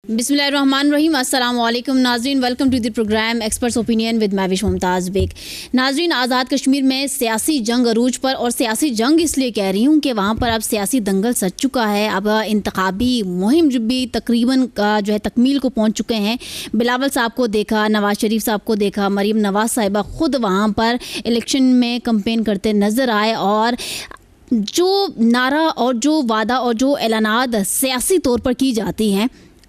बिस्मिल्लाहिर्रहमानिर्रहीम। अस्सलाम वालेकुम नाज़रीन, welcome to the program experts opinion with मैं मुमताज़ बेग। नाज़रीन, आज़ाद कश्मीर में सियासी जंग अरूज पर, और सियासी जंग इसलिए कह रही हूँ कि वहाँ पर अब सियासी दंगल सज चुका है। अब इंतखाबी मुहिम जो भी तकरीबन जो है तकमील को पहुँच चुके हैं। बिलावल साहब को देखा, नवाज़ शरीफ साहब को देखा, मरीम नवाज़ साहिबा ख़ुद वहाँ पर इलेक्शन में कंपेन करते नज़र आए, और जो नारा और जो वादा और जो ऐलानात सियासी तौर पर की जाती हैं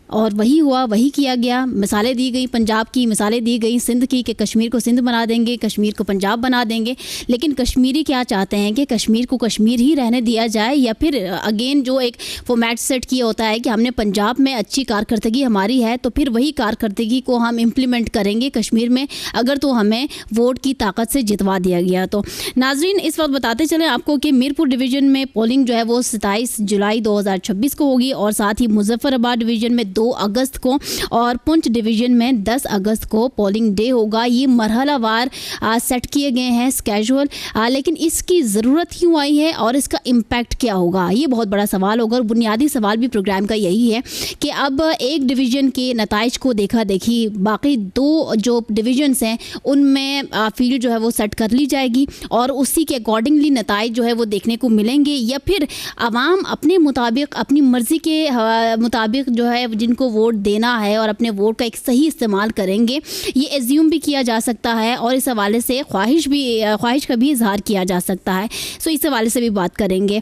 और वही हुआ, वही किया गया। मिसालें दी गई, पंजाब की मिसालें दी गई, सिंध की, कि कश्मीर को सिंध बना देंगे, कश्मीर को पंजाब बना देंगे। लेकिन कश्मीरी क्या चाहते हैं कि कश्मीर को कश्मीर ही रहने दिया जाए, या फिर अगेन जो एक फॉर्मेट सेट किया होता है कि हमने पंजाब में अच्छी कारकर्दगी हमारी है तो फिर वही कारकर्दगी को हम इम्प्लीमेंट करेंगे कश्मीर में, अगर तो हमें वोट की ताकत से जितवा दिया गया तो। नाजरीन, इस वक्त बताते चलें आपको कि मीरपुर डिवीज़न में पोलिंग जो है वो 27 जुलाई 2026 को होगी, और साथ ही मुजफ्फराबाद डिवीज़न में 2 अगस्त को, और पुंछ डिवीज़न में 10 अगस्त को पोलिंग डे होगा। ये मरहलावार सेट किए गए हैं स्केजुअल, लेकिन इसकी ज़रूरत क्यों आई है और इसका इम्पैक्ट क्या होगा, ये बहुत बड़ा सवाल होगा। और बुनियादी सवाल भी प्रोग्राम का यही है कि अब एक डिवीज़न के नताइज को देखा देखी बाकी 2 जो डिवीज़न्स हैं उनमें फील्ड जो है वो सेट कर ली जाएगी, और उसी के अकॉर्डिंगली नताइज जो है वो देखने को मिलेंगे, या फिर आवाम अपने मुताबिक, अपनी मर्ज़ी के मुताबिक जो है जिनको वोट देना है और अपने वोट का एक सही इस्तेमाल करेंगे। ये एज्यूम भी किया जा सकता है, और इस हवाले से ख्वाहिश का भी इजहार किया जा सकता है। सो इस हवाले से भी बात करेंगे।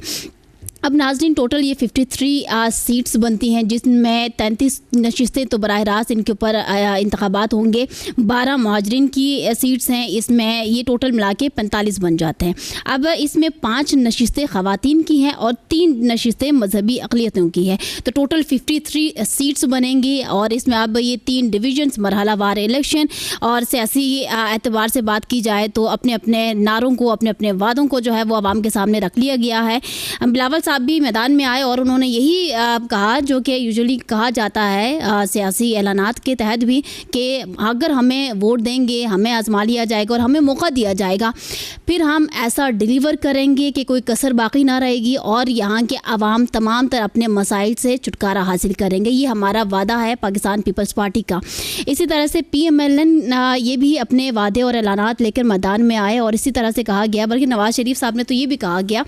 अब नाज़रीन, टोटल ये 53 सीट्स बनती हैं, जिसमें 33 नशिस्तें तो बराह रास्त इनके ऊपर इंतखाबात होंगे। 12 मुहाजिरीन की सीट्स हैं, इसमें ये टोटल मिला के 45 बन जाते हैं। अब इसमें 5 नशिस्तें ख़वातीन की हैं और 3 नशिस्तें मजहबी अक़लियतों की हैं, तो टोटल 53 सीट्स बनेंगी। और इसमें अब ये 3 डिवीज़न्स, मरहलावार इलेक्शन, और सियासी एतबार से बात की जाए तो अपने अपने नारों को, अपने अपने वादों को जो है वो आवाम के सामने रख लिया गया है। बिलावल साहब भी मैदान में आए और उन्होंने यही कहा जो कि यूजुअली कहा जाता है सियासी ऐलानात के तहत भी, कि अगर हमें वोट देंगे, हमें आजमा लिया जाएगा और हमें मौका दिया जाएगा, फिर हम ऐसा डिलीवर करेंगे कि कोई कसर बाकी ना रहेगी, और यहाँ के अवाम तमाम तरह अपने मसाइल से छुटकारा हासिल करेंगे। ये हमारा वादा है पाकिस्तान पीपल्स पार्टी का। इसी तरह से PMLN ये भी अपने वादे और ऐलानात लेकर मैदान में आए, और इसी तरह से कहा गया, बल्कि नवाज़ शरीफ साहब ने तो ये भी कहा गया,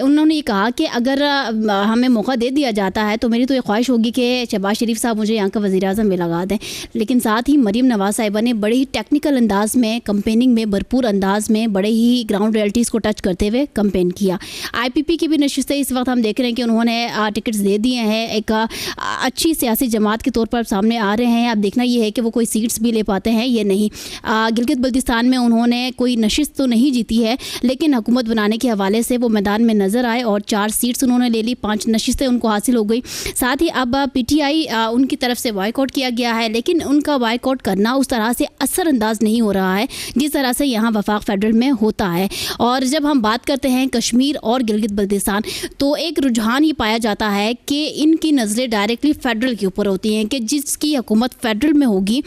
उन्होंने ये कहा कि अगर हमें मौका दे दिया जाता है तो मेरी तो ये ख्वाहिश होगी कि शहबाज शरीफ साहब मुझे यहाँ का वज़ीर-ए-आज़म में लगा दें। लेकिन साथ ही मरीम नवाज़ साहिबा ने बड़े ही टेक्निकल अंदाज में, कंपेनिंग में भरपूर अंदाज में, बड़े ही ग्राउंड रियलिटीज़ को टच करते हुए कंपेन किया। IPP की भी नशिस्तें इस वक्त हम देख रहे हैं कि उन्होंने टिकट्स दे दिए हैं, एक अच्छी सियासी जमात के तौर पर सामने आ रहे हैं। अब देखना ये है कि वो कोई सीट्स भी ले पाते हैं या नहीं। गिलगित बल्तिस्तान में उन्होंने कोई नशिस्त तो नहीं जीती है, लेकिन हुकूमत बनाने के हवाले से वो मैदान में नज़र आए, और 4 सीट्स उन्होंने ले ली, 5 नशिस्तें उनको हासिल हो गई। साथ ही अब PTI उनकी तरफ से बॉयकॉट किया गया है, लेकिन उनका बॉयकॉट करना उस तरह से असरअंदाज नहीं हो रहा है जिस तरह से यहाँ वफाक फेडरल में होता है। और जब हम बात करते हैं कश्मीर और गिलगित बल्तिस्तान, तो एक रुझान ये पाया जाता है कि इनकी नज़रें डायरेक्टली फेडरल के ऊपर होती हैं, कि जिसकी हुकूमत फेडरल में होगी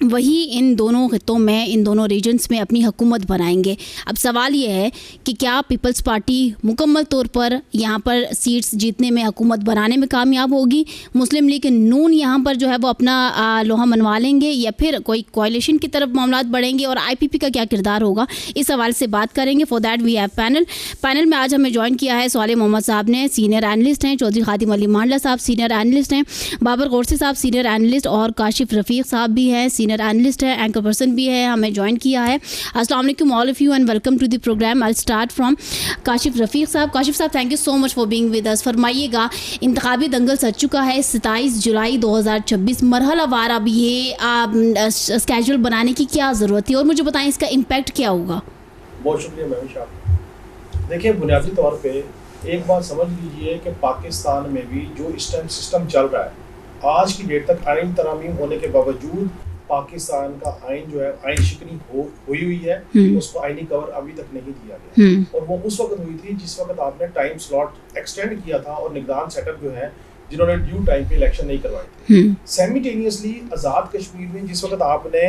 वही इन दोनों खित्तों में, इन दोनों रीजन्स में अपनी हुकूमत बनाएंगे। अब सवाल ये है कि क्या पीपल्स पार्टी मुकम्मल तौर पर यहाँ पर सीट्स जीतने में, हुकूमत बनाने में कामयाब होगी? मुस्लिम लीग नून यहाँ पर जो है वो अपना लोहा मनवा लेंगे, या फिर कोई कोalition की तरफ मामलात बढ़ेंगे, और IPP का क्या किरदार होगा, इस हवाले से बात करेंगे। For that we have panel में आज हमें ज्वाइन किया है सालेह मोहम्मद साहब ने, सीनियर एनालिस्ट हैं, चौधरी खादिम अली मांडला साहब सीनियर एनालिस्ट हैं, बाबर गौरसी साहब सीनियर एनालिस्ट, और काशिफ रफ़ीक साहब भी हैं, सीनियर एनालिस्ट है, एंकर पर्सन भी है, हमें ज्वाइन किया है। अस्सलाम वालेकुम all of you and welcome to the program. I start from Kashif Rafiq sahab. Kashif sahab, thank you so much for being with us. फरमाइएगा, इंतखाबी दंगल सज चुका है, 27 जुलाई 2026 मरहलावार, अब ये स्केजुअल बनाने की क्या ज़रूरत है, और मुझे बताएं इसका इम्पैक्ट क्या होगा? बहुत शुक्रिया महविश आप। देखिए, बुनियादी तौर पे एक बात समझ लीजिए कि पाकिस्तान में भी जो इस टाइम सिस्टम चल रहा है, आज की डेट तक आइन तरामीम होने के बावजूद पाकिस्तान का आइन जो है, आइन शिकनी हुई है, उसको आइनी कवर अभी तक नहीं दिया गया। और वो उस वक्त हुई थी जिस वक्त आपने टाइम स्लॉट एक्सटेंड किया था, और निगरान सेटअप जो है जिन्होंने ड्यू टाइम पे इलेक्शन नहीं करवाए थे। साइमल्टेनियसली आज़ाद कश्मीर में जिस वक्त आपने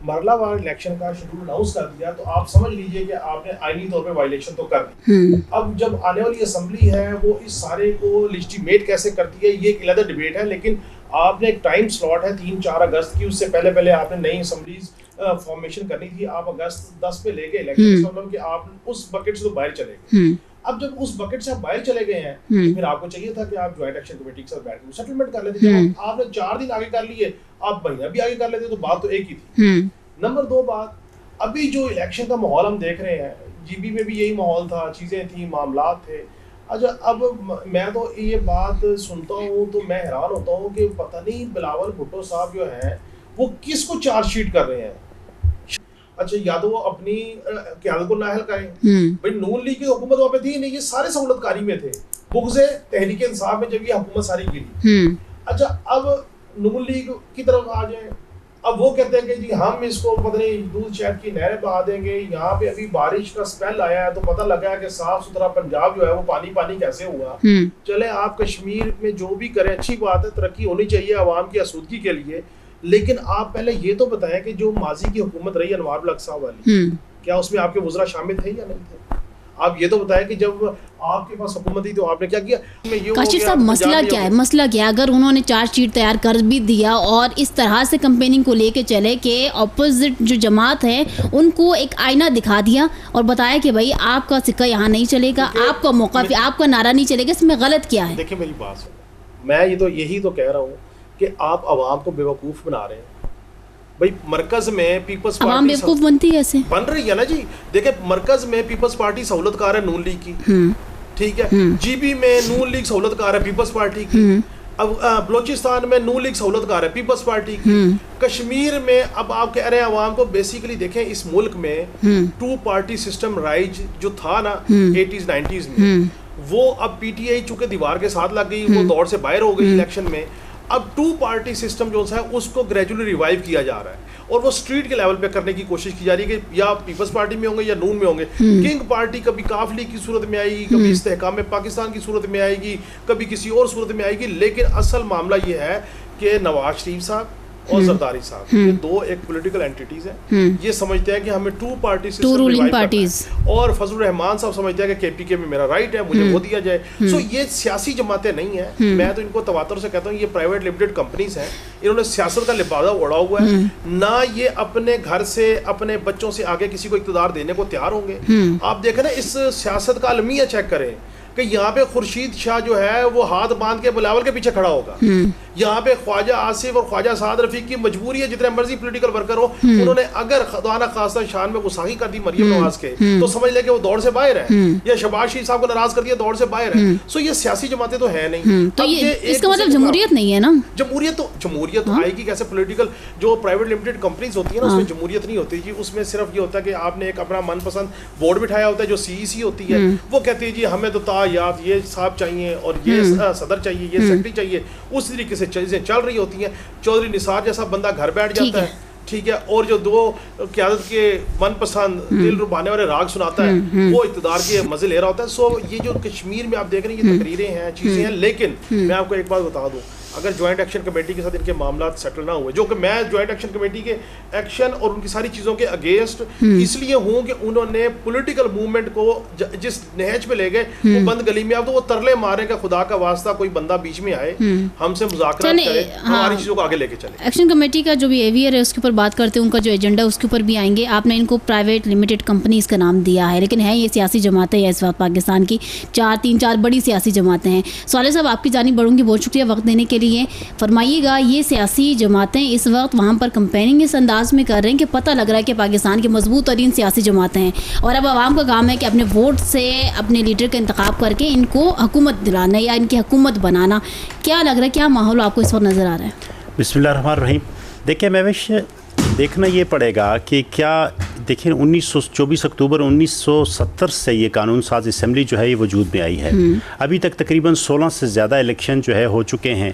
मरलावार इलेक्शन का शेड्यूल अनाउंस कर दिया तो आप समझ लीजिए कि आपने आईनी तौर पे वायलेशन तो कर दी। अब जब आने वाली असेंबली है वो इस सारे को लेजिटिमेट कैसे करती है ये एक अलग डिबेट है, लेकिन आपने एक टाइम स्लॉट है 3-4 अगस्त की, उससे पहले आपने नई असेंबलीज फॉर्मेशन करनी थी। आप अगस्त 10 पे लेके इलेक्शन, मतलब कि आप उस बकेट से तो बाहर चले गए। अब जब उस बकेट से आप बाहर चले गए हैं तो फिर आपको चाहिए था कि आप ज्वाइंट एक्शन कमेटी के साथ बैठ के सेटलमेंट कर लेते। जब आपने 4 दिन आगे कर लिए, आप महीना भी आगे कर लेते तो बात तो एक ही थी। नंबर 2 बात, अभी जो इलेक्शन का माहौल हम देख रहे हैं, जीबी में भी यही माहौल था, चीजें थी, मामलात थे। अच्छा, अब मैं तो ये बात सुनता हूँ तो मैं हैरान होता हूँ कि पता नहीं बिलावल भुट्टो साहब जो हैं वो किसको चार्जशीट कर रहे हैं। अच्छा, या तो वो अपनी क़यादत को नाअहल करें, भाई नून लीग की हुकूमत वहाँ पे थी नहीं, ये सारे सहूलतकारी में थे, बुग़्ज़े तहरीक इंसाफ में जब ये हुकूमत सारी गिरी। अच्छा, अब नून लीग की तरफ आ जाए, अब वो कहते हैं कि जी हम इसको पता नहीं दूध शहद की नहरें बहा देंगे। यहाँ पे अभी बारिश का स्पेल आया है तो पता लगा है कि साफ सुथरा पंजाब जो है वो पानी कैसे हुआ। चले आप कश्मीर में जो भी करें अच्छी बात है, तरक्की होनी चाहिए आवाम की आसूदगी के लिए, लेकिन आप पहले ये तो बताएं कि जो माजी की हुकूमत रही अनवार उल हक साहब वाली, क्या उसमें आपके वज़रा शामिल थे या नहीं थे? आप ये तो बताएं कि जब आपके पास हुकूमत थी तो आपने क्या किया? काशिफ साहब, मसला क्या है? मसला क्या है? अगर उन्होंने चार्जशीट तैयार कर भी दिया और इस तरह से कैंपेनिंग को लेके चले कि अपोजिट जो जमात है उनको एक आईना दिखा दिया और बताया कि भाई आपका सिक्का यहाँ नहीं चलेगा, आपका मौका, आपका नारा नहीं चलेगा, इसमें गलत क्या है? देखिए मेरी बात सुनो, मैं यही तो कह रहा हूँ कि आप आवाम को बेवकूफ़ बना रहे हैं। भाई मरकज में पीपल्स पार्टी बेवकूफ बनती है, ऐसे बन रही है ना जी। देखिए मरकज में पीपल्स पार्टी सहूलतकार है नून लीग की, ठीक है। जीबी में नून लीग सहूलतकार है पीपल्स पार्टी की। अब बलोचिस्तान में नून लीग सहूलतकार है पीपल्स पार्टी की। कश्मीर में अब आप कह रहे हैं आवाम को, बेसिकली देखें इस मुल्क में 2 पार्टी सिस्टम राइज जो था ना 80s 90s में, वो अब पीटीआई चूंकि दीवार के साथ लग गई, वो दौर से बाहर हो गई इलेक्शन में। अब 2 पार्टी सिस्टम जो है उसको ग्रेजुअली रिवाइव किया जा रहा है और वो स्ट्रीट के लेवल पे करने की कोशिश की जा रही है कि या पीपल्स पार्टी में होंगे या नून में होंगे। किंग पार्टी कभी काफ लीग की सूरत में आएगी, कभी इस्तेहकाम में पाकिस्तान की सूरत में आएगी, कभी किसी और सूरत में आएगी, लेकिन असल मामला ये है कि नवाज शरीफ साहब और जरदारी साहब ये 2 एक पॉलिटिकल एंटिटीज हैं। ये समझते हैं कि हमें 2 पार्टी सिस्टम रूलिंग पार्टीज, और फजलुर रहमान साहब समझते हैं कि केपीके में मेरा राइट है, मुझे वो दिया जाए। सो ये सियासी जमातें नहीं है, मैं तो इनको तवातर से कहता हूँ ये प्राइवेट लिमिटेड कंपनीज हैं। इन्होंने सियासत का लिबादा ओढ़ा हुआ है, ना ये अपने घर से अपने बच्चों से आगे किसी को इक़्तिदार देने को तैयार होंगे। आप देखें ना इस सियासत का अलमिया चेक करें कि यहाँ पे खुर्शीद शाह जो है वो हाथ बांध के बिलावल के पीछे खड़ा होगा। यहाँ पे ख्वाजा आसिफ और ख्वाजा साद रफीक की मजबूरी है, जितने मर्जी पॉलिटिकल वर्कर हो, उन्होंने अगर खुदा ना खास्ता शान में गुस्ताखी कर दी मरियम नवाज के तो समझ ले कि वो दौड़ से बाहर है, या शहबाज शरीफ साहब को नाराज कर दिया दौड़ से बाहर है। सो ये सियासी जमातें तो है नहीं। तो ये इसका मतलब जमहूरियत नहीं है ना? जमहूरियत आएगी कैसे? पॉलिटिकल जो प्राइवेट लिमिटेड कंपनीज होती है ना उसमें जमहूरियत नहीं होती जी। उसमें सिर्फ ये होता है कि आपने एक अपना मनपसंद बोर्ड बिठाया होता है जो सीईसी होती है, वो कहती है जी हमें तो तायात ये साहब चाहिए और ये सदर चाहिए, ये सेक्रेटरी चाहिए। उस तरीके से चीजें चल रही होती हैं। चौधरी निसार जैसा बंदा घर बैठ जाता है, ठीक है, और जो 2 क़यादत के मनपसंद दिल रुबाने वाले राग सुनाता है वो इक़्तिदार के मजे ले रहा होता है। सो ये जो कश्मीर में आप देख रहे हैं ये तकरीरें हैं, चीज़ें हैं, लेकिन मैं आपको एक बात बता दूं, अगर ज्वाइंट एक्शन कमेटी के साथ इनके मामला सेटल ना हुए, जो कि मैं ज्वाइंट एक्शन कमेटी के एक्शन और उनकी सारी चीज़ों के अगेंस्ट इसलिए हूँ कि उन्होंने पॉलिटिकल मूवमेंट को जिस नहज पे ले गए वो बंद गली में। अब तो वो तरले मारे का खुदा का वास्ता कोई बंदा बीच में आए, हमसे मुज़ाकरा करे, हमारी चीज़ों को आगे लेके चले। एक्शन कमेटी का जो बिहेवियर है उसके ऊपर बात करते हैं, उनका जो एजेंडा उसके ऊपर भी आएंगे। आपने इनको प्राइवेट लिमिटेड कंपनीज का नाम दिया है, लेकिन है ये सियासी जमातें हैं इस वक्त पाकिस्तान की, 3-4 बड़ी सियासी जमातें हैं। साले साहब आपकी जानिब बढ़ूंगी, बहुत शुक्रिया वक्त देने के लिए। फरमाइएगा, ये सियासी जमातें इस वक्त वहाँ पर कंपेनिंग इस अंदाज में कर रहे हैं कि पता लग रहा है कि पाकिस्तान की मजबूत तरीन सियासी जमातें हैं और अब आवाम का काम है कि अपने वोट से अपने लीडर का इंतखाब करके इनको हुकूमत दिलाना या इनकी हुकूमत बनाना। क्या लग रहा है, क्या माहौल आपको इस वक्त नज़र आ रहा है? बिस्मिल्लाहिर्रहमानिर्रहीम। देखिए महविश, देखना ये पड़ेगा कि क्या, देखिए 24 अक्टूबर 1970 से ये कानून साज असम्बली जो है ये वजूद में आई है। अभी तक तकरीबन 16 से ज़्यादा इलेक्शन जो है हो चुके हैं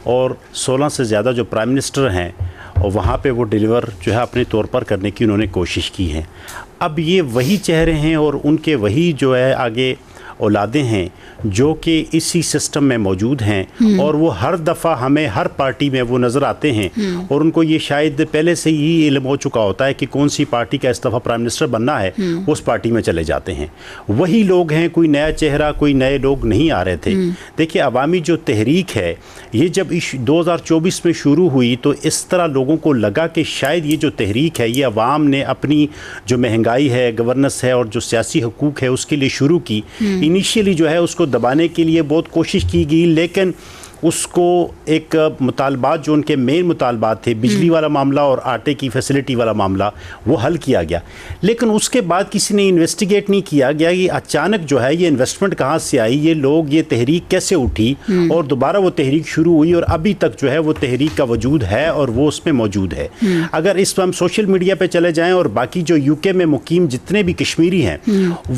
और 16 से ज़्यादा जो प्राइम मिनिस्टर हैं और वहाँ पे वो डिलीवर जो है अपने तौर पर करने की उन्होंने कोशिश की है। अब ये वही चेहरे हैं और उनके वही जो है आगे औलादें हैं जो कि इसी सिस्टम में मौजूद हैं और वो हर दफ़ा हमें हर पार्टी में वो नज़र आते हैं और उनको ये शायद पहले से ही इल्म हो चुका होता है कि कौन सी पार्टी का इस दफ़ा प्राइम मिनिस्टर बनना है, उस पार्टी में चले जाते हैं। वही लोग हैं, कोई नया चेहरा, कोई नए लोग नहीं आ रहे थे। देखिए, अवामी जो तहरीक है ये जब 2024 में शुरू हुई तो इस तरह लोगों को लगा कि शायद ये जो तहरीक है ये अवाम ने अपनी जो महंगाई है, गवर्नेंस है और जो सियासी हुकूक है उसके लिए शुरू की। इनिशियली जो है उसको दबाने के लिए बहुत कोशिश की गई, लेकिन उसको एक मुतालबात जो उनके मेन मुतालबात थे, बिजली वाला मामला और आटे की फैसिलिटी वाला मामला, वो हल किया गया। लेकिन उसके बाद किसी ने इन्वेस्टिगेट नहीं किया गया कि अचानक जो है ये इन्वेस्टमेंट कहाँ से आई, ये लोग, ये तहरीक कैसे उठी और दोबारा वो तहरीक शुरू हुई और अभी तक जो है वो तहरीक का वजूद है और वो उसमें मौजूद है। अगर इस हम सोशल मीडिया पर चले जाएँ और बाकी जो यूके में मुकीम जितने भी कश्मीरी हैं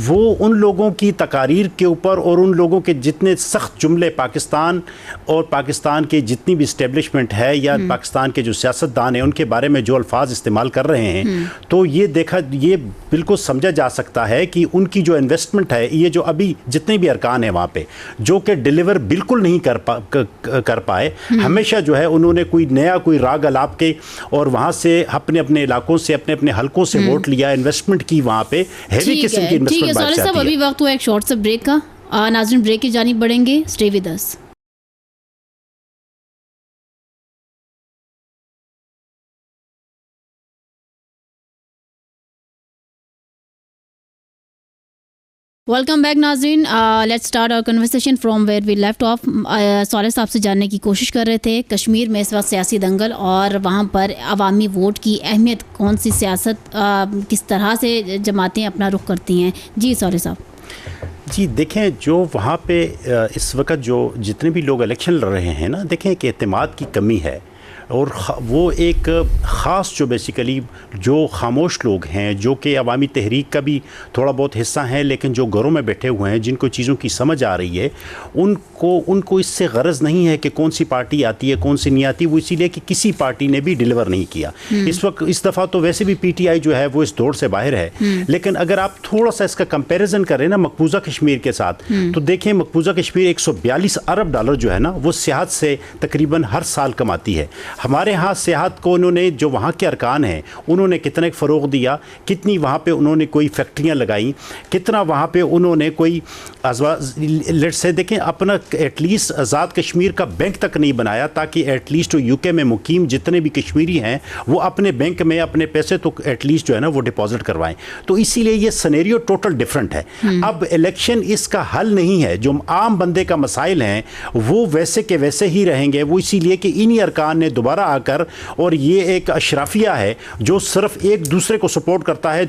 वो उन लोगों की तकारीर के ऊपर और उन लोगों के जितने सख्त जुमले पाकिस्तान और पाकिस्तान के जितनी भी इस्टेब्लिशमेंट है या पाकिस्तान के जो सियासतदान हैं उनके बारे में जो अल्फाज इस्तेमाल कर रहे हैं, तो ये बिल्कुल समझा जा सकता है कि उनकी जो इन्वेस्टमेंट है, ये जो अभी जितने भी अरकान हैं वहाँ पे जो कि डिलीवर बिल्कुल नहीं कर पाए, हमेशा जो है उन्होंने कोई नया कोई राग अलाप के और वहाँ से अपने अपने इलाकों से अपने अपने हलकों से वोट लिया, इन्वेस्टमेंट की वहाँ पे हैवी किस्म की इन्वेस्टमेंट बात साहब, अभी वक्त हुआ एक शॉर्ट सा ब्रेक का। नाज़रीन, ब्रेक की जानिब बढ़ेंगे, stay with us. Welcome back नाज़रीन। Let's start our conversation from where we left off. Saleh sahab से जानने की कोशिश कर रहे थे कश्मीर में इस वक्त सियासी दंगल और वहाँ पर अवामी वोट की अहमियत, कौन सी सियासत किस तरह से जमातें अपना रुख करती हैं। जी साले साहब। जी देखें, जो वहाँ पे इस वक्त जो जितने भी लोग इलेक्शन लड़ रहे हैं ना, देखें कि एतमाद की कमी है और वो एक ख़ास जो बेसिकली जो खामोश लोग हैं जो कि अवामी तहरीक का भी थोड़ा बहुत हिस्सा हैं, लेकिन जो घरों में बैठे हुए हैं, जिनको चीज़ों की समझ आ रही है, उनको इससे गरज नहीं है कि कौन सी पार्टी आती है कौन सी नहीं आती। वो इसीलिए कि किसी पार्टी ने भी डिलीवर नहीं किया इस वक्त। इस दफ़ा तो वैसे भी PTI जो है वो इस दौड़ से बाहर है, लेकिन अगर आप थोड़ा सा इसका कंपेरिजन करें ना मकबूजा कश्मीर के साथ, तो देखें मकबूजा कश्मीर $142 अरब जो है ना वो सियाहत से तकरीबन हर साल कमाती है। हमारे यहाँ सियाहत को उन्होंने, जो वहाँ के अरकान हैं, उन्होंने कितना फ़रोग़ दिया, कितनी वहाँ पे उन्होंने कोई फैक्ट्रियाँ लगाई, कितना वहाँ पे उन्होंने कोई लेट्स से देखें अपना एटलीस्ट आज़ाद कश्मीर का बैंक तक नहीं बनाया ताकि एटलीस्ट यूके में मुकीम जितने भी कश्मीरी हैं वो अपने बैंक में अपने पैसे तो एटलीस्ट जो है ना वो डिपॉजिट करवाएं। तो इसीलिए ये सिनेरियो टोटल डिफरेंट है। अब इलेक्शन इसका हल नहीं है। जो आम बंदे का मसाइल हैं वो वैसे के वैसे ही रहेंगे। वो इसीलिए कि इन्हीं अरकान ने दोबारा आकर, और ये एक अशराफिया है जो सिर्फ एक दूसरे को सपोर्ट करता है,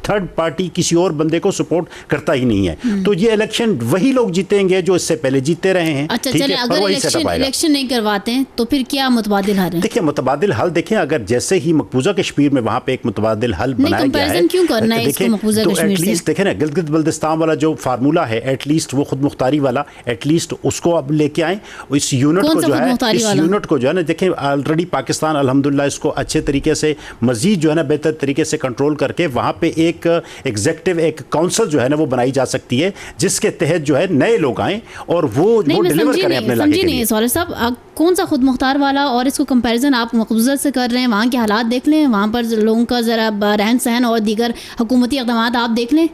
थर्ड पार्टी किसी और बंदे को सपोर्ट करता ही नहीं है। तो ये इलेक्शन वही लोग जीतेंगे जो इससे पहले जीते रहे हैं। अच्छा चले, अगर इलेक्शन नहीं करवाते हैं तो फिर क्या मुतबादिल हल है? देखिए मुतबादिल हल देखें, अगर जैसे ही मकबूजा कश्मीर में वहाँ पे एक मुतबादिल हल बनाया गया है, क्यों करना है इसको मकबूजा कश्मीर से? एटलीस्ट देखें ना गिलगित बल्तिस्तान वाला जो फार्मूला है, एटलीस्ट वो खुद मुख्तारी वाला, एटलीस्ट उसको अब लेके आए। इस यूनिट को जो है, इस यूनिट को जो है ना, देखें ऑलरेडी पाकिस्तान अल्हम्दुलिल्लाह इसको अच्छे तरीके से मजीद जो है ना बेहतर तरीके से कंट्रोल करके वहाँ पे एक एग्जीक्यूटिव, एक काउंसिल जो है ना वो बनाई जा सकती है, जिसके तहत जो है नए लोग आए और वो डिलीवर करें अपने इलाके के लिए। सॉलिह साहब, कौन सा खुद मुख्तार वाला और इसको कंपैरिजन आप मकबूजा से कर रहे हैं? वहाँ के हालात देख लें, वहाँ पर लोगों का ज़रा रहन सहन और दीगर हुकूमती इक़दामात आप देख लें।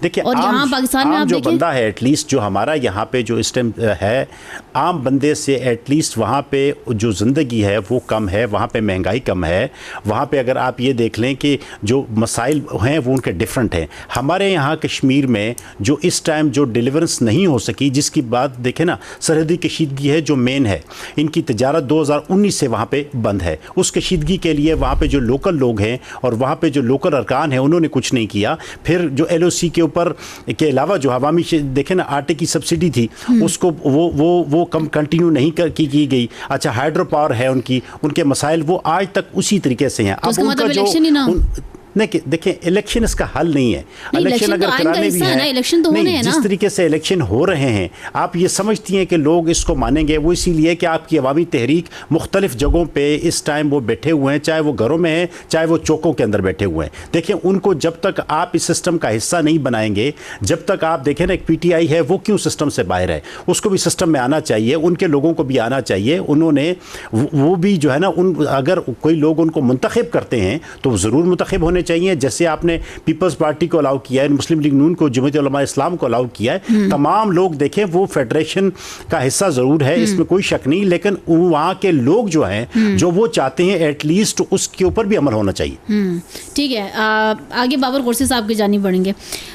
देखिए और यहाँ पाकिस्तान में आप जो बंदा है एटलीस्ट जो हमारा यहाँ पे जो इस टाइम है, आम बंदे से एटलीस्ट वहाँ पे जो ज़िंदगी है वो कम है, वहाँ पे महंगाई कम है, वहाँ पे अगर आप ये देख लें कि जो मसाइल हैं वो उनके डिफरेंट हैं। हमारे यहाँ कश्मीर में जो इस टाइम जो डिलीवरेंस नहीं हो सकी, जिसकी बात देखें ना, सरहदी कशीदगी है जो मेन है, इनकी तजारत 2019 से वहाँ पे बंद है। उस कशीदगी के लिए वहाँ पे जो लोकल लोग हैं और वहाँ पे जो लोकल अरकान हैं उन्होंने कुछ नहीं किया। फिर जो LOC के ऊपर के अलावा जो हवामी देखें ना, आटे की सब्सिडी थी उसको वो कम कंटिन्यू नहीं की गई। अच्छा, हाइड्रो पावर है उनके मसाइल वो आज तक उसी तरीके से हैं। अब उनका जो नहीं, देखिए इलेक्शन इसका हल नहीं है। इलेक्शन अगर कराने भी है, इलेक्शन तो होने हैं ना। जिस तरीके से इलेक्शन हो रहे हैं, आप ये समझती हैं कि लोग इसको मानेंगे? वो इसीलिए कि आपकी अवामी तहरीक मुख्तलिफ जगहों पे इस टाइम वो बैठे हुए हैं, चाहे वो घरों में हैं, चाहे वो चौकों के अंदर बैठे हुए हैं। देखिए उनको जब तक आप इस सिस्टम का हिस्सा नहीं बनाएंगे, जब तक आप देखें ना, एक PTI है वो क्यों सिस्टम से बाहर है, उसको भी सिस्टम में आना चाहिए, उनके लोगों को भी आना चाहिए। उन्होंने वो भी जो है ना, अगर कोई लोग उनको मुंतखब करते हैं तो ज़रूर मुंतखब होने चाहिए। जैसे आपने पीपल्स पार्टी को अलाउ किया है, मुस्लिम लीग नून को, जमीयत उलमा इस्लाम को अलाउ किया है, तमाम लोग देखें वो फेडरेशन का हिस्सा ज़रूर है, इसमें कोई शक नहीं, लेकिन वहाँ के लोग जो हैं, जो वो चाहते हैं एटलीस्ट उसके ऊपर भी अमल होना चाहिए। ठीक है, आगे बाबर कुर्सी साहब की जानी पड़ेंगे।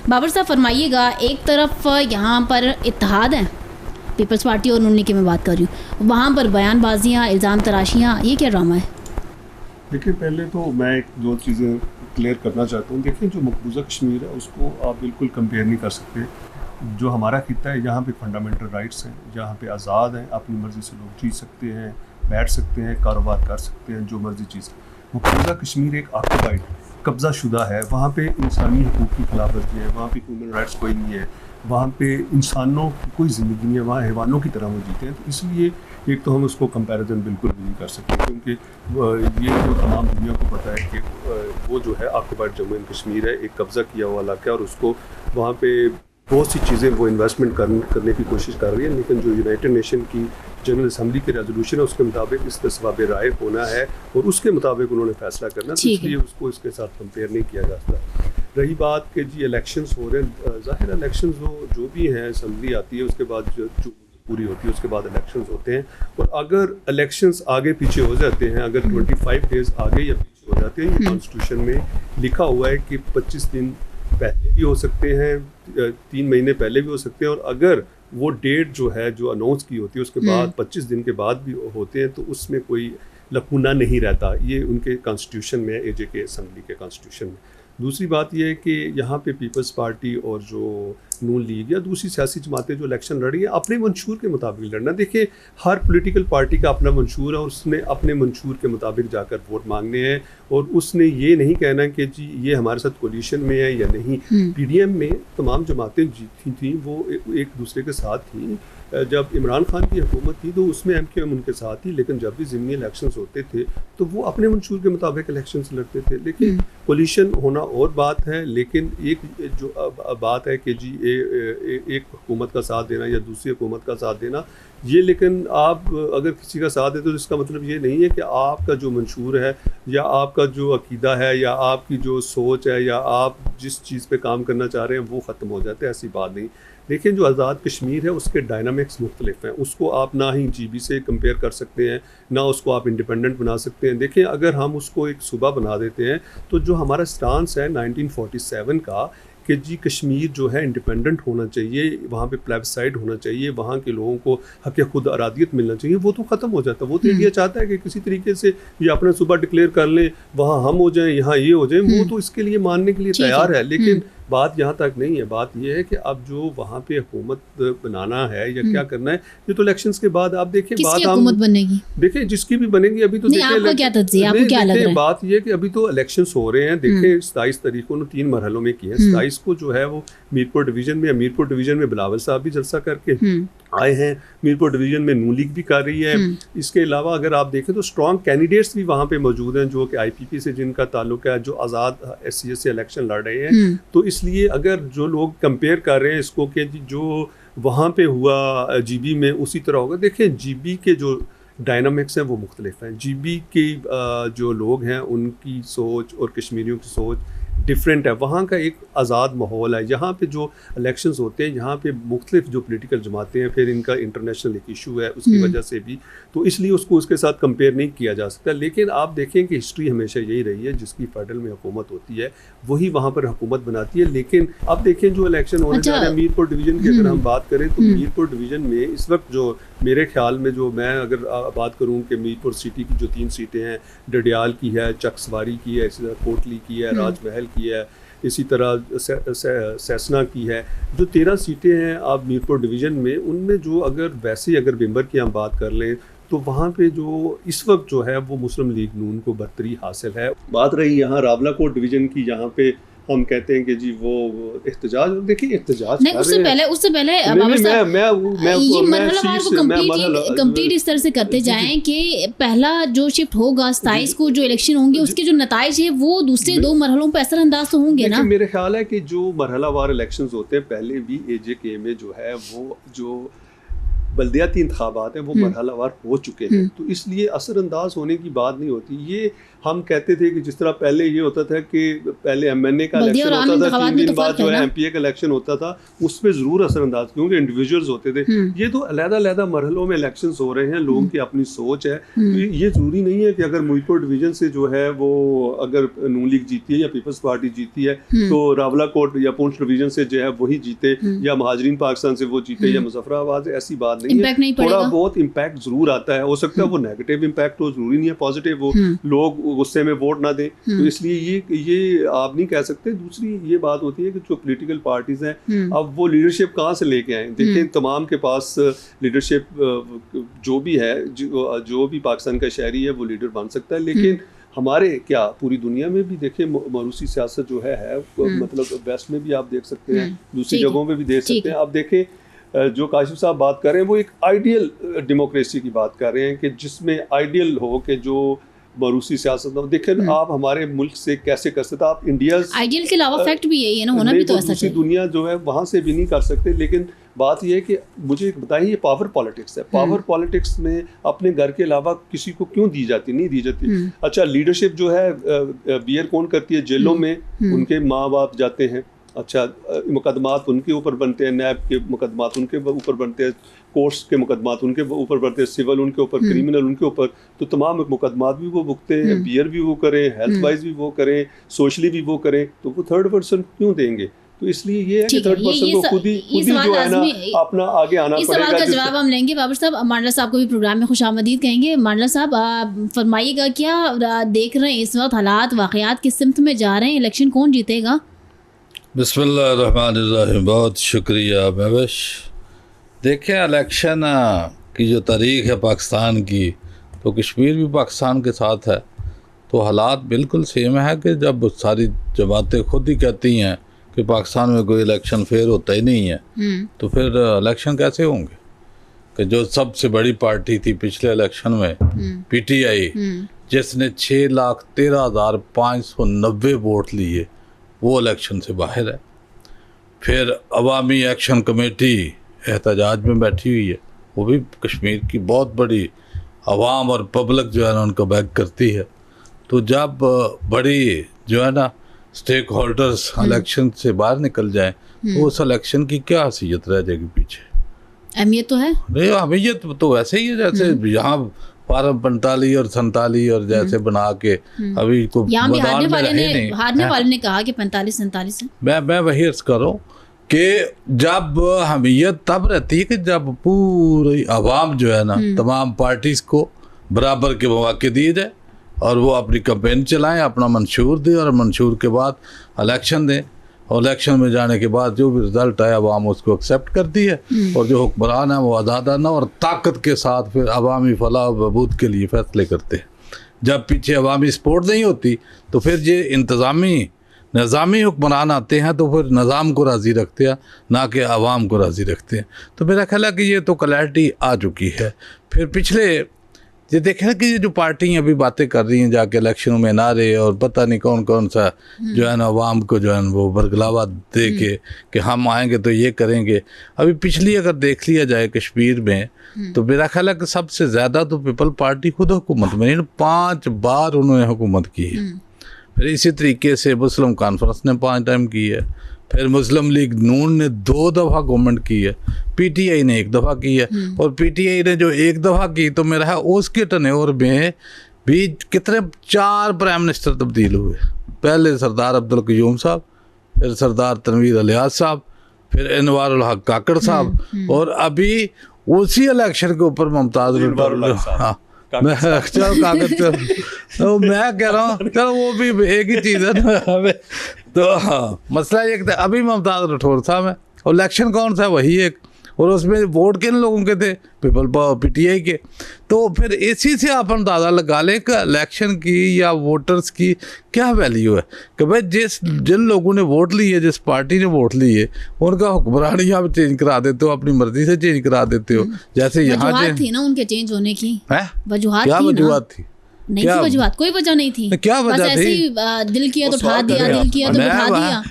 बाबर साहब फरमाइएगा, एक तरफ यहाँ पर इत्तेहाद है, पीपल्स पार्टी और नून लीग की मैं बात कर रही हूँ, वहाँ पर बयानबाजियाँ, इल्ज़ाम तराशियाँ, ये क्या ड्रामा है? देखिए पहले तो मैं एक दो चीज़ें क्लियर करना चाहता हूँ। देखिए जो मकबूजा कश्मीर है उसको आप बिल्कुल कंपेयर नहीं कर सकते। जो हमारा खिता है यहाँ पे फंडामेंटल राइट्स हैं, जहाँ पे आज़ाद हैं, अपनी मर्ज़ी से लोग जी सकते हैं, बैठ सकते हैं, कारोबार कर सकते हैं, जो मर्ज़ी चीज़। मकबूजा कश्मीर एक ऑक्यूपाइड, कब्ज़ा शुदा है, वहाँ पे इंसानी हकूक़ की खिलाफवर्जी है, वहाँ पे ह्यूमन राइट्स कोई नहीं है, वहाँ पे इंसानों की कोई ज़िंदगी नहीं है, वहाँ हैवानों की तरह वो जीते हैं। तो इसलिए एक तो हम उसको कंपैरिजन बिल्कुल भी नहीं कर सकते, क्योंकि ये जो तमाम दुनिया को पता है कि वो जो है ऑक्यूपाइड जम्मू एंड कश्मीर है, एक कब्ज़ा किया हुआ इलाका है, और उसको वहाँ पे बहुत सी चीज़ें वो इन्वेस्टमेंट करने की कोशिश कर रही है। लेकिन जो यूनाइटेड नेशन की जनरल असम्बली की रेजोल्यूशन है उसके मुताबिक इस पर सवाब राय होना है और उसके मुताबिक उन्होंने फैसला करना, तो इसलिए उसको इसके साथ कंपेयर नहीं किया जा सकता। रही बात कि जी इलेक्शंस हो रहे हैं, ज़ाहिर इलेक्शंस जो भी हैं, असम्बली आती है उसके बाद जो पूरी होती है उसके बाद इलेक्शंस होते हैं, और अगर इलेक्शंस आगे पीछे हो जाते हैं, अगर 25 डेज़ आगे या पीछे हो जाते हैं, ये कॉन्स्टिट्यूशन में लिखा हुआ है कि 25 दिन पहले भी हो सकते हैं, 3 महीने पहले भी हो सकते हैं, और अगर वो डेट जो है जो अनाउंस की होती है उसके बाद 25 दिन के बाद भी होते हैं, तो उसमें कोई लकूना नहीं रहता। ये उनके कॉन्स्टिट्यूशन में है, AJK असम्बली के कॉन्स्टिट्यूशन में। दूसरी बात यह है कि यहाँ पे पीपल्स पार्टी और जो नून लीग या दूसरी सियासी जमातें जो इलेक्शन लड़ रही हैं, अपने मंशूर के मुताबिक लड़ना। देखिए हर पॉलिटिकल पार्टी का अपना मंशूर है और उसने अपने मंशूर के मुताबिक जाकर वोट मांगने हैं, और उसने ये नहीं कहना कि जी ये हमारे साथ कोलिशन में है या नहीं। PDM में तमाम जमातें जीती थी, वो एक दूसरे के साथ थी। जब इमरान खान की हुकूमत थी तो उसमें MKM उनके साथ थी, लेकिन जब भी ज़िमनी इलेक्शंस होते थे तो वो अपने मंशूर के मुताबिक इलेक्शंस लड़ते थे। लेकिन कोलिशन होना और बात है, लेकिन एक जो बात है कि जी एक हुकूमत का साथ देना या दूसरी हुकूमत का साथ देना, ये लेकिन आप अगर किसी का साथ देते तो इसका मतलब ये नहीं है कि आपका जो मंशूर है या आपका जो अकीदा है या आपकी जो सोच है या आप जिस चीज़ पे काम करना चाह रहे हैं वो ख़त्म हो जाते हैं। ऐसी बात नहीं। देखिए जो आज़ाद कश्मीर है उसके डायनामिक्स मुख्तलिफ हैं, उसको आप ना ही GB से कंपेयर कर सकते हैं, ना उसको आप इंडिपेंडेंट बना सकते हैं। देखिए अगर हम उसको एक सूबा बना देते हैं तो जो हमारा स्टांस है 1947 का कि जी कश्मीर जो है इंडिपेंडेंट होना चाहिए, वहाँ पे प्लेबिसाइड होना चाहिए, वहाँ के लोगों को हक़ खुद अरादियत मिलना चाहिए, वो तो ख़त्म हो जाता है। वो तो इंडिया चाहता है कि किसी तरीके से ये अपना सूबा डिक्लेयर कर लें, वहाँ हम हो जाएं, यहाँ ये हो जाए, वो तो इसके लिए मानने के लिए तैयार है। लेकिन बात यहाँ तक नहीं है। बात यह है कि अब जो वहाँ पे हुकूमत बनाना है या क्या करना है, ये तो इलेक्शंस के बाद आप देखिए बात हुकूमत बनेगी, देखिए जिसकी भी बनेगी। अभी तो देखिए बात ये है कि अभी तो इलेक्शंस हो रहे हैं। देखिए 27 तारीख को 3 मरहलों में किए हैं। 27 को जो है वो मीरपुर डिवीज़न में, मीरपुर डिवीज़न में बिलावल साहब भी जलसा करके आए हैं, मीरपुर डिवीज़न में नून लीग भी कर रही है। इसके अलावा अगर आप देखें तो स्ट्रॉन्ग कैंडिडेट्स भी वहाँ पे मौजूद हैं जो कि IPP से जिनका ताल्लुक है, जो आज़ाद SCS से इलेक्शन लड़ रहे हैं। तो इसलिए अगर जो लोग कंपेयर कर रहे हैं इसको कि जो वहाँ पे हुआ GB में उसी तरह होगा, देखिए GB के जो डायनामिक्स हैं वो मुख्तलिफ हैं। GB के जो लोग हैं उनकी सोच और कश्मीरियों की सोच डिफरेंट है। वहाँ का एक आज़ाद माहौल है। यहाँ पे जो इलेक्शंस होते हैं यहाँ पे मुख्तलिफ जो पॉलिटिकल जमातें हैं, फिर इनका इंटरनेशनल एक इशू है उसकी वजह से भी, तो इसलिए उसको उसके साथ कंपेयर नहीं किया जा सकता। लेकिन आप देखें कि हिस्ट्री हमेशा यही रही है, जिसकी फेडरल में हुकूमत होती है वही वहाँ पर हुकूमत बनाती है। लेकिन अब देखें जो इलेक्शन होने जा रहे हैं मीरपुर डिवीज़न की अगर हम बात करें तो मीरपुर डिवीज़न में इस वक्त जो मेरे ख्याल में जो मैं अगर बात करूँ कि मीरपुर सिटी की जो 3 सीटें हैं, डडियाल की है, चकसवारी की है, इसी तरह कोटली की है, राजमहल की है, इसी तरह सैसना की है, जो 13 सीटें हैं आप मीरपुर डिवीज़न में, उनमें जो अगर वैसे अगर मेंबर की हम बात कर लें तो वहाँ पे जो इस वक्त जो है वो मुस्लिम लीग नून को बर्तरी हासिल है। बात रही यहाँ रावलाकोट डिवीज़न की, जहाँ पे हम कहते हैं कि जी वो एहतजाज, देखिए एहतजाज नहीं, उससे पहले बाबर साहब ये मरहलावार को कंप्लीट इस तरह से करते जाएं कि पहला जो शिफ्ट होगा 27 को जो इलेक्शन होंगे उसके जो नताइज है वो दूसरे 2 मरहलों पर असरअंदाज तो होंगे ना। मेरे ख्याल है कि जो मरहलावार इलेक्शंस होते हैं, पहले भी AJK में जो है वो जो बल्दियाती इंतखाबात हैं वो मरहलावार हो चुके हैं, तो इसलिए असरअंदाज होने की बात नहीं होती। ये हम कहते थे कि जिस तरह पहले ये होता था कि पहले MNA का इलेक्शन होता था, 3 दिन बाद जो है MPA का इलेक्शन होता था, उसमें ज़रूर असरअंदाज क्योंकि इंडिविजुअल्स होते थे। ये तो अलग-अलग मरहलों में इलेक्शंस हो रहे हैं, लोगों की अपनी सोच है। तो ये ज़रूरी नहीं है कि अगर मुईपुर डिवीज़न से जो है वो अगर नून लीग जीती है या पीपल्स पार्टी जीती है तो रावलाकोट या पुंछ डिवीज़न से जो है वही जीते, या महाजरीन पाकिस्तान से वो जीते, या मुजफ्फराबाद, ऐसी बात नहीं है। थोड़ा बहुत इम्पैक्ट जरूर आता है, हो सकता है वो नेगेटिव इम्पैक्ट हो, जरूरी नहीं है पॉजिटिव हो, लोग गुस्से में वोट ना दें, तो इसलिए ये आप नहीं कह सकते। दूसरी ये बात होती है कि जो पॉलिटिकल पार्टीज हैं अब वो लीडरशिप कहाँ से लेके आए। देखिए तमाम के पास लीडरशिप जो भी है, जो भी पाकिस्तान का शहरी है वो लीडर बन सकता है, लेकिन हमारे क्या पूरी दुनिया में भी देखिए मरूसी सियासत जो है मतलब वेस्ट में भी आप देख सकते हैं, दूसरी जगहों में भी देख सकते हैं। आप देखें जो काशिफ साहब बात कर रहे हैं वो एक आइडियल डेमोक्रेसी की बात कर रहे हैं कि जिसमें आइडियल हो कि जो मरूसी सियासत हो। देखें आप हमारे मुल्क से कैसे कर सकते, आप इंडिया आइडियल के अलावा फैक्ट भी यही है ना, होना भी तो ऐसा चाहिए। दुनिया जो है वहाँ से भी नहीं कर सकते, लेकिन बात यह है कि मुझे बताइए ये पावर पॉलिटिक्स है। पावर पॉलिटिक्स में अपने घर के अलावा किसी को क्यों दी जाती, नहीं दी जाती। अच्छा लीडरशिप जो है बियर कौन करती है, जेलों में उनके माँ बाप जाते हैं, अच्छा मुकदमात उनके ऊपर बनते हैं, नैब के मुकदमात उनके ऊपर बनते हैं, कोर्ट्स के मुकदमात उनके ऊपर बनते हैं, सिविल उनके ऊपर, क्रिमिनल उनके ऊपर, तो तमाम मुकदमात भी वो भुगते हैं, बियर भी वो करें, हेल्थ वाइज भी वो करें, सोशली भी वो करें, तो वो थर्ड पर्सन क्यों देंगे। तो इसलिए ये है कि थर्ड पर्सन को खुद ही जो है ना अपना आगे आना पड़ेगा। इस सवाल का जवाब हम लेंगे। बाबर साहब, मांडला साहब को भी प्रोग्राम में खुशामदीद कहेंगे। मांडला साहब फरमाइएगा, क्या देख रहे हैं इस वक्त हालात वाक़यात किस सिमत में जा रहे हैं, इलेक्शन कौन जीतेगा? बिस्मिल्लाहिर्रहमानिर्रहीम, बहुत शुक्रिया महविश। देखें इलेक्शन की जो तारीख़ है पाकिस्तान की, तो कश्मीर भी पाकिस्तान के साथ है, तो हालात बिल्कुल सेम है कि जब सारी जमातें खुद ही कहती हैं कि पाकिस्तान में कोई इलेक्शन फेयर होता ही नहीं है, तो फिर इलेक्शन कैसे होंगे। कि जो सबसे बड़ी पार्टी थी पिछले इलेक्शन में PTI, जिसने 6,13,590 वोट लिए, वो इलेक्शन से बाहर है। फिर अवामी एक्शन कमेटी एहतजाज में बैठी हुई है, वो भी कश्मीर की बहुत बड़ी अवाम और पब्लिक जो है ना उनको बैक करती है। तो जब बड़ी जो है ना स्टेक होल्डर्स इलेक्शन से बाहर निकल जाएं, तो उस इलेक्शन की क्या हैसियत रह जाएगी पीछे। अहमियत तो है नहीं, अहमियत तो वैसे ही है जैसे यहाँ फार्म 45 और 47 और जैसे बना के अभी को हारने वाले ने कहा कि 45-47 है। मैं वही अर्ज कर रहा हूँ कि जब अहमियत तब रहती है कि जब पूरी आवाम जो है ना तमाम पार्टीज को बराबर के मौके दिए जाए और वो अपनी कैंपेन चलाएं, अपना मंशूर दें, और मंशूर के बाद इलेक्शन दें, और इलेक्शन में जाने के बाद जो भी रिजल्ट आया अवाम उसको एक्सेप्ट करती है, और जो हुक्मरान है वो आज़ादाना और ताकत के साथ फिर अवामी फलाह और बहबूद के लिए फैसले करते हैं। जब पीछे अवामी सपोर्ट नहीं होती तो फिर ये निज़ामी हुक्मरान आते हैं, तो फिर निज़ाम को राज़ी रखते हैं, ना कि अवाम को राज़ी रखते हैं। तो मेरा ख्याल है कि ये तो क्लैरिटी आ चुकी है। फिर पिछले ये देखें कि ये जो पार्टियाँ अभी बातें कर रही हैं जाके इलेक्शनों में नारे और पता नहीं कौन कौन सा जो है ना अवाम को जो है वो बरगलावा दे के कि हम आएंगे तो ये करेंगे। अभी पिछली अगर देख लिया जाए कश्मीर में, तो मेरा ख्याल है कि सबसे ज़्यादा तो पीपल पार्टी खुद हुकूमत में 5 बार उन्होंने हुकूमत की है। फिर इसी तरीके से मुस्लिम कॉन्फ्रेंस ने 5 टाइम की है, फिर मुस्लिम लीग नून ने 2 दफ़ा गवर्नमेंट की है, PTI ने 1 दफ़ा की है, और PTI ने जो 1 दफ़ा की तो मेरा है उसके टनेवर में भी कितने 4 प्राइम मिनिस्टर तब्दील हुए। पहले सरदार अब्दुल क़य्यूम साहब, फिर सरदार तनवीर अलियास साहब, फिर अनवारुल हक काकड़ साहब, और अभी उसी इलेक्शन के ऊपर मुमताज़ हाँ मैं तो मैं कह रहा हूँ चलो वो भी एक ही चीज़ है ना हमें। तो हाँ मसला एक अभी मुमताज़ राठौर साहब है, और इलेक्शन कौन सा वही एक, और उसमें वोट किन लोगों के थे, PTI के। तो फिर इसी से आप अंदाज़ा लगा लें कि इलेक्शन की या वोटर्स की क्या वैल्यू है कि भाई जिन लोगों ने वोट लिए, जिस पार्टी ने वोट लिए, उनका हुक्मरानी आप चेंज करा देते हो, अपनी मर्जी से चेंज करा देते हो। जैसे यहाँ वजूहत थी ना उनके चेंज होने की, वजूहत क्या वजूहत थी? नहीं थी वजूहत, कोई वजह नहीं थी। क्या वजह बस ऐसे ही दिल किया तो उठा दिया, दिल किया तो उठा दिया।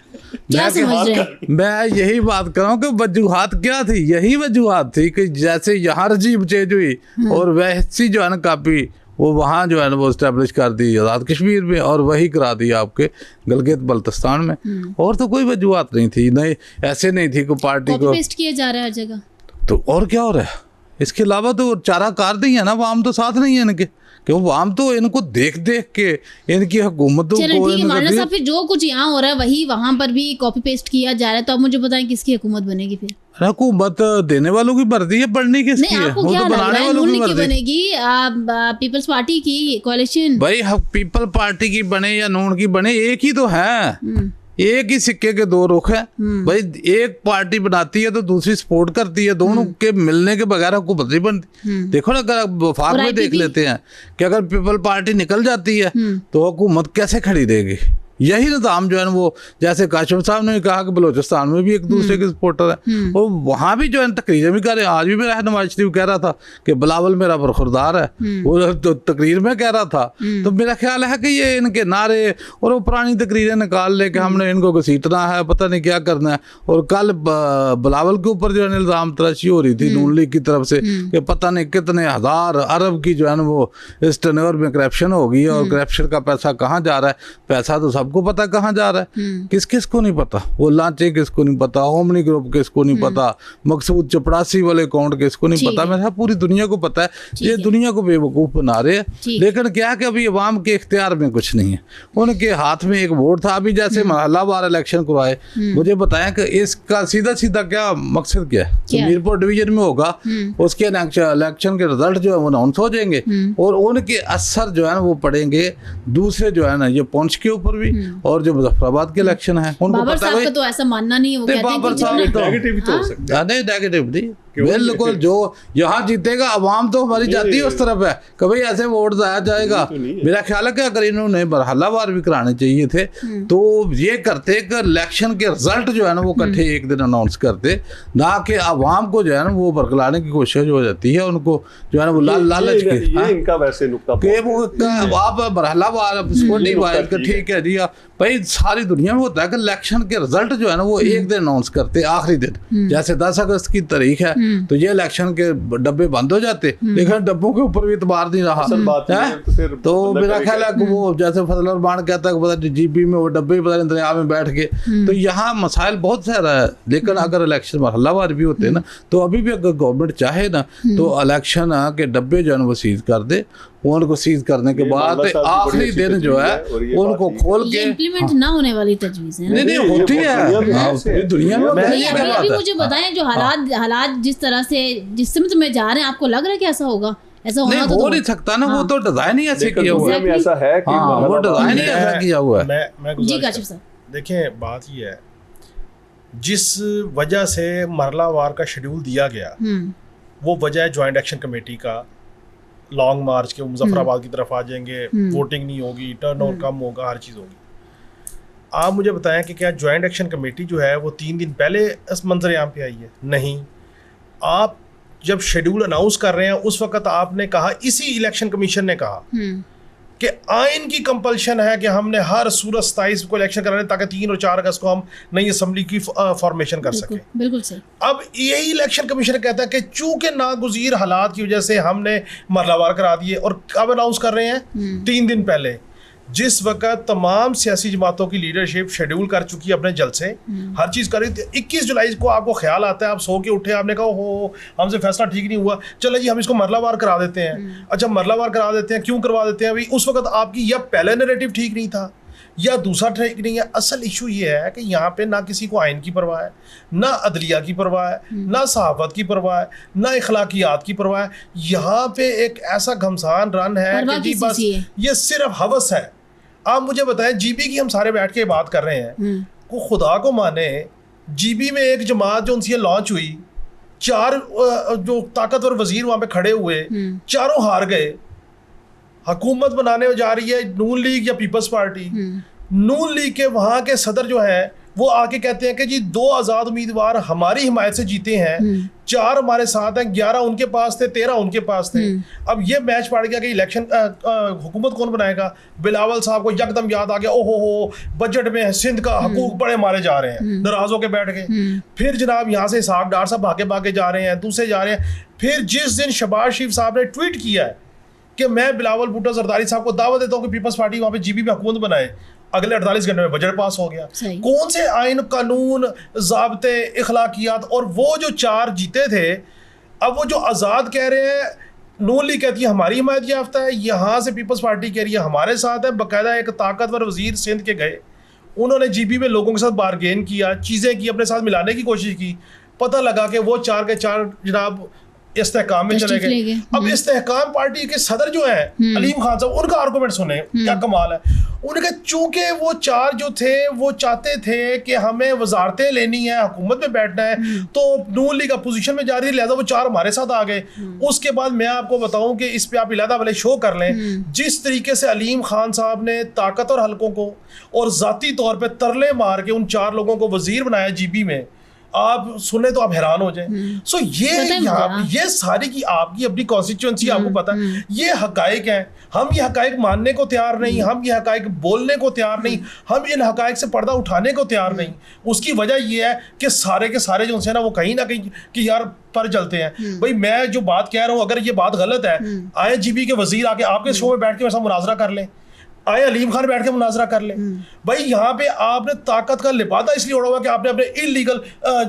क्या समझ रहे हैं? मैं यही बात कर रहा हूँ कि वजूहत क्या थी, यही वजूहत थी कि जैसे यहाँ रजीब चेंज हुई और वैसी जो है ना कापी वो वहाँ जो है ना वो इस्टेब्लिश कर दी आज़ाद कश्मीर में, और वही करा दिया आपके गलगित बल्तिस्तान में। और तो कोई वजूहत नहीं थी, नहीं ऐसे नहीं थी कि पार्टी को पेस्ट किया जा रहा है हर जगह। तो और क्या हो रहा है? इसके अलावा तो चारा कार दी है ना, वाम तो साथ नहीं है इनके, क्यों वाम तो इनको देख देख के इनकी हुकूमतों को। माना साहब, फिर जो कुछ यहाँ हो रहा है वही वहाँ पर भी कॉपी पेस्ट किया जा रहा है, तो अब मुझे बताएं किसकी हुकूमत बनेगी फिर? हुकूमत देने वालों की मर्जी है, बढ़नी किसकी है? वो तो बनाने वालों की मर्जी बनेगी। पीपल्स पार्टी की कोalition, भाई पीपल पार्टी की बने या नून की बने, एक ही तो है, एक ही सिक्के के दो रुख है। भाई एक पार्टी बनाती है तो दूसरी सपोर्ट करती है, दोनों के मिलने के बगैर हुकूमत नहीं बनती। देखो ना, अगर वफाक में देख लेते हैं कि अगर पीपल पार्टी निकल जाती है तो हुकूमत कैसे खड़ी रहेगी? यही निज़ाम जो है ना वो, जैसे काशिम साहब ने कहा कि बलोचिस्तान में भी एक दूसरे के सपोर्टर है, और वहाँ भी जो है तकरीरें भी कर रहे हैं। आज भी मेरा नवाज शरीफ कह रहा था कि बिलावल मेरा बरखुरदार है, वो तो तकरीर में कह रहा था। तो मेरा ख्याल है कि ये इनके नारे और वो पुरानी तकरीरें निकाल ले कि हमने इनको घसीटना है, पता नहीं क्या करना है। और कल बिलावल के ऊपर जो है इल्ज़ाम तराशी हो रही थी नून लीग की तरफ से कि पता नहीं कितने हज़ार अरब की जो है ना वो इस टर्नओवर में करप्शन हो गई है, और करप्शन का पैसा कहाँ जा रहा है? पैसा तो सबको पता कहाँ जा रहा है, किस किस को नहीं पता, वो लांचे किसको नहीं पता, ओमनी ग्रुप किसको नहीं पता, मकसूद चपड़ासी वाले अकाउंट किसको नहीं पता। मेरा पूरी दुनिया को पता है। ये दुनिया को बेवकूफ़ बना रहे हैं, लेकिन क्या है कि अभी अवाम के इख्तियार में कुछ नहीं है, उनके हाथ में एक वोट था। अभी जैसे महल्लावार इलेक्शन करवाए, मुझे बताया कि इसका सीधा सीधा क्या मकसद क्या है? मीरपुर डिवीजन में होगा, उसके इलेक्शन के रिजल्ट जो है वो अनाउंस हो जाएंगे, और उनके असर जो है ना वो पड़ेंगे दूसरे जो है ना ये पुंछ के ऊपर भी, और जो मुजफ्फराबाद के इलेक्शन है उनको पता है। तो ऐसा मानना नहीं है, वो कहते हैं कि नेगेटिव तो हो सकता है। नहीं, नेगेटिव नहीं, बिल्कुल। जो यहाँ जीतेगा अवाम तो हमारी जाती है उस तरफ है, कभी ऐसे वोट जाया जाएगा। मेरा ख्याल है कि अगर इन्होंने मरहलावार भी कराने चाहिए थे तो ये करते कि इलेक्शन के रिजल्ट जो है ना वो इकट्ठे एक दिन अनाउंस करते, ना कि अवाम को जो है ना वो बरगलाने की कोशिश हो जाती है, उनको जो है ना वो लालच के इनका वैसे नुक्ता कि वो आप मरहलावार ठीक है जी। भाई सारी दुनिया में होता है कि इलेक्शन के रिजल्ट जो है ना वो एक दिन अनाउंस करते, आखिरी दिन। जैसे 10 अगस्त की तारीख है तो ये इलेक्शन के डब्बे बंद हो जाते, लेकिन डब्बों के ऊपर भी इतबार नहीं रहा। तो मेरा ख्याल है कि वो जैसे फजल रहमान कहता है पता नहीं जीपी में वो डब्बे पता नहीं दरिया में बैठ के, तो यहाँ मसाइल बहुत सारा है। लेकिन अगर इलेक्शन महल्लावार भी होते ना, तो अभी भी अगर गवर्नमेंट चाहे ना तो इलेक्शन के डब्बे जो है वो सीज कर दे, उनको सीज करने के बाद आखिरी दिन जो है उनको खोल के इम्प्लीमेंट ना होने वाली तजवीज़ है। नहीं होती है दुनिया में। अभी मुझे बताएं जो हालात जिस तरह से जिस सिमत में जा रहे हैं, आपको लग रहा है कि ऐसा होगा? ऐसा हो नहीं सकता ना, वो तो डिजाइन ही ऐसे किया हुआ है, ऐसा है कि वो डिजाइन ही ऐसा किया हुआ है। मैं जी काशिफ साहब, देखें बात ये है, जिस वजह से मरहलावार का शेड्यूल दिया गया वो वजह है ज्वाइंट एक्शन कमेटी का लॉन्ग मार्च के, मुजफ्फराबाद की तरफ आ जाएंगे, वोटिंग नहीं होगी, टर्नओवर कम होगा, हर चीज़ होगी। आप मुझे बताएं कि क्या ज्वाइंट एक्शन कमेटी जो है वो 3 दिन पहले इस मंजर-ए-आम पे आई है? नहीं। आप जब शेड्यूल अनाउंस कर रहे हैं उस वक्त आपने कहा, इसी इलेक्शन कमीशन ने कहा कि आइन की कंपल्शन है कि हमने हर सूरत 27 को इलेक्शन कराने ताकि 3 और 4 अगस्त को हम नई असम्बली की फॉर्मेशन कर सकें। बिल्कुल सही। अब यही इलेक्शन कमीशन कहता है कि चूंकि नागुज़ीर हालात की वजह से हमने मरहलावार करा दिए, और कब अनाउंस कर रहे हैं? 3 दिन पहले, जिस वक्त तमाम सियासी जमातों की लीडरशिप शेड्यूल कर चुकी है अपने जलसे, हर चीज़ कर रही थी। 21 जुलाई को आपको ख्याल आता है, आप सो के उठे, आपने कहा हो हमसे फैसला ठीक नहीं हुआ, चलो जी हम इसको मरहलावार करा देते हैं। अच्छा मरहलावार करा देते हैं, क्यों करवा देते हैं? अभी उस वक्त आपकी या पहला नैरेटिव ठीक नहीं था या दूसरा ठीक नहीं है। असल इशू ये है कि यहाँ पे ना किसी को आइन की परवाह है, ना अदलिया की परवाह है, ना सहाफत की परवाह है, ना इखलाकियात की परवाह है। यहाँ पे एक ऐसा घमसान रन है कि जी बस ये सिर्फ हवस है। आप मुझे बताएं, जीबी की हम सारे बैठ के बात कर रहे हैं, को खुदा को माने जीबी में एक जमात जो उनसे लॉन्च हुई 4 जो ताकतवर वजीर वहां पे खड़े हुए, चारों हार गए। हुकूमत बनाने जा रही है नून लीग या पीपल्स पार्टी। नून लीग के वहां के सदर जो है वो आके कहते हैं कि जी 2 आज़ाद उम्मीदवार हमारी हिमायत से जीते हैं, 4 हमारे साथ हैं, 11 उनके पास थे, 13 उनके पास थे। अब ये मैच पड़ गया कि इलेक्शन हुकूमत कौन बनाएगा। बिलावल साहब को यकदम याद आ गया, ओहो हो बजट में सिंध का हकूक बड़े मारे जा रहे हैं, नाराज होके बैठ गए। फिर जनाब यहाँ से इसहाक डार साहब भागे भागे जा रहे हैं, दूसरे जा रहे हैं। फिर जिस दिन शहबाज शरीफ साहब ने ट्वीट किया है कि मैं बिलावल भुट्टो जरदारी साहब को दावत देता हूँ कि पीपल्स पार्टी वहाँ पे जीबी में हुकूमत बनाए, अगले 48 घंटे में बजट पास हो गया। कौन से आइन, कानून, ज़ाब्ते, इखलाकियात, और वो जो 4 जीते थे, अब वो जो आज़ाद कह रहे हैं, नून लीग कहती है हमारी हिमायत याफ्ता है, यहाँ से पीपल्स पार्टी कह रही है हमारे साथ है। बाकायदा एक ताकतवर वजीर सिंध के गए, उन्होंने जीबी में लोगों के साथ बारगेन किया, चीज़ें की, अपने साथ मिलाने की कोशिश की। पता लगा कि वो 4 के 4 जनाब इस्तेहकाम में चले गए। अब इस्तेहकाम पार्टी के सदर जो है अलीम खान साहब, उनका आर्गूमेंट सुने, क्या कमाल है। उन्होंने कहा चूंकि वो 4 जो थे वो चाहते थे कि हमें वजारतें लेनी है, हुकूमत में बैठना है, तो नून लीग अपोजिशन में जा रही है, लिहाजा वो 4 हमारे साथ आ गए। उसके बाद मैं आपको बताऊं कि इस पे आप इलादा वाले शो कर लें, जिस तरीके से अलीम खान साहब ने ताकतवर हलकों को और जाती तौर पर तरले मार के उन 4 लोगों को वजीर बनाया जीबी में, आप सुने तो आप हैरान हो जाए। सो ये सारी की आपकी अपनी कॉन्स्टिट्यूएंसी, आपको पता है ये हकायक हैं। हम ये हकायक मानने को तैयार नहीं, हम ये हकायक बोलने को तैयार नहीं, हम इन हकायक से पर्दा उठाने को तैयार नहीं। उसकी वजह ये है कि सारे के सारे जो हैं ना वो कहीं ना कहीं कि यार पर चलते हैं। भाई मैं जो बात कह रहा हूँ अगर ये बात गलत है, आए जीबी के वजीर आके आपके शो में बैठ के वैसा मुनाजरा कर लें, आए अलीम खान बैठ के मुनाजरा कर ले। भाई यहाँ पे आपने ताकत का लिबादा इसलिए उड़ा हुआ कि आपने अपने इलीगल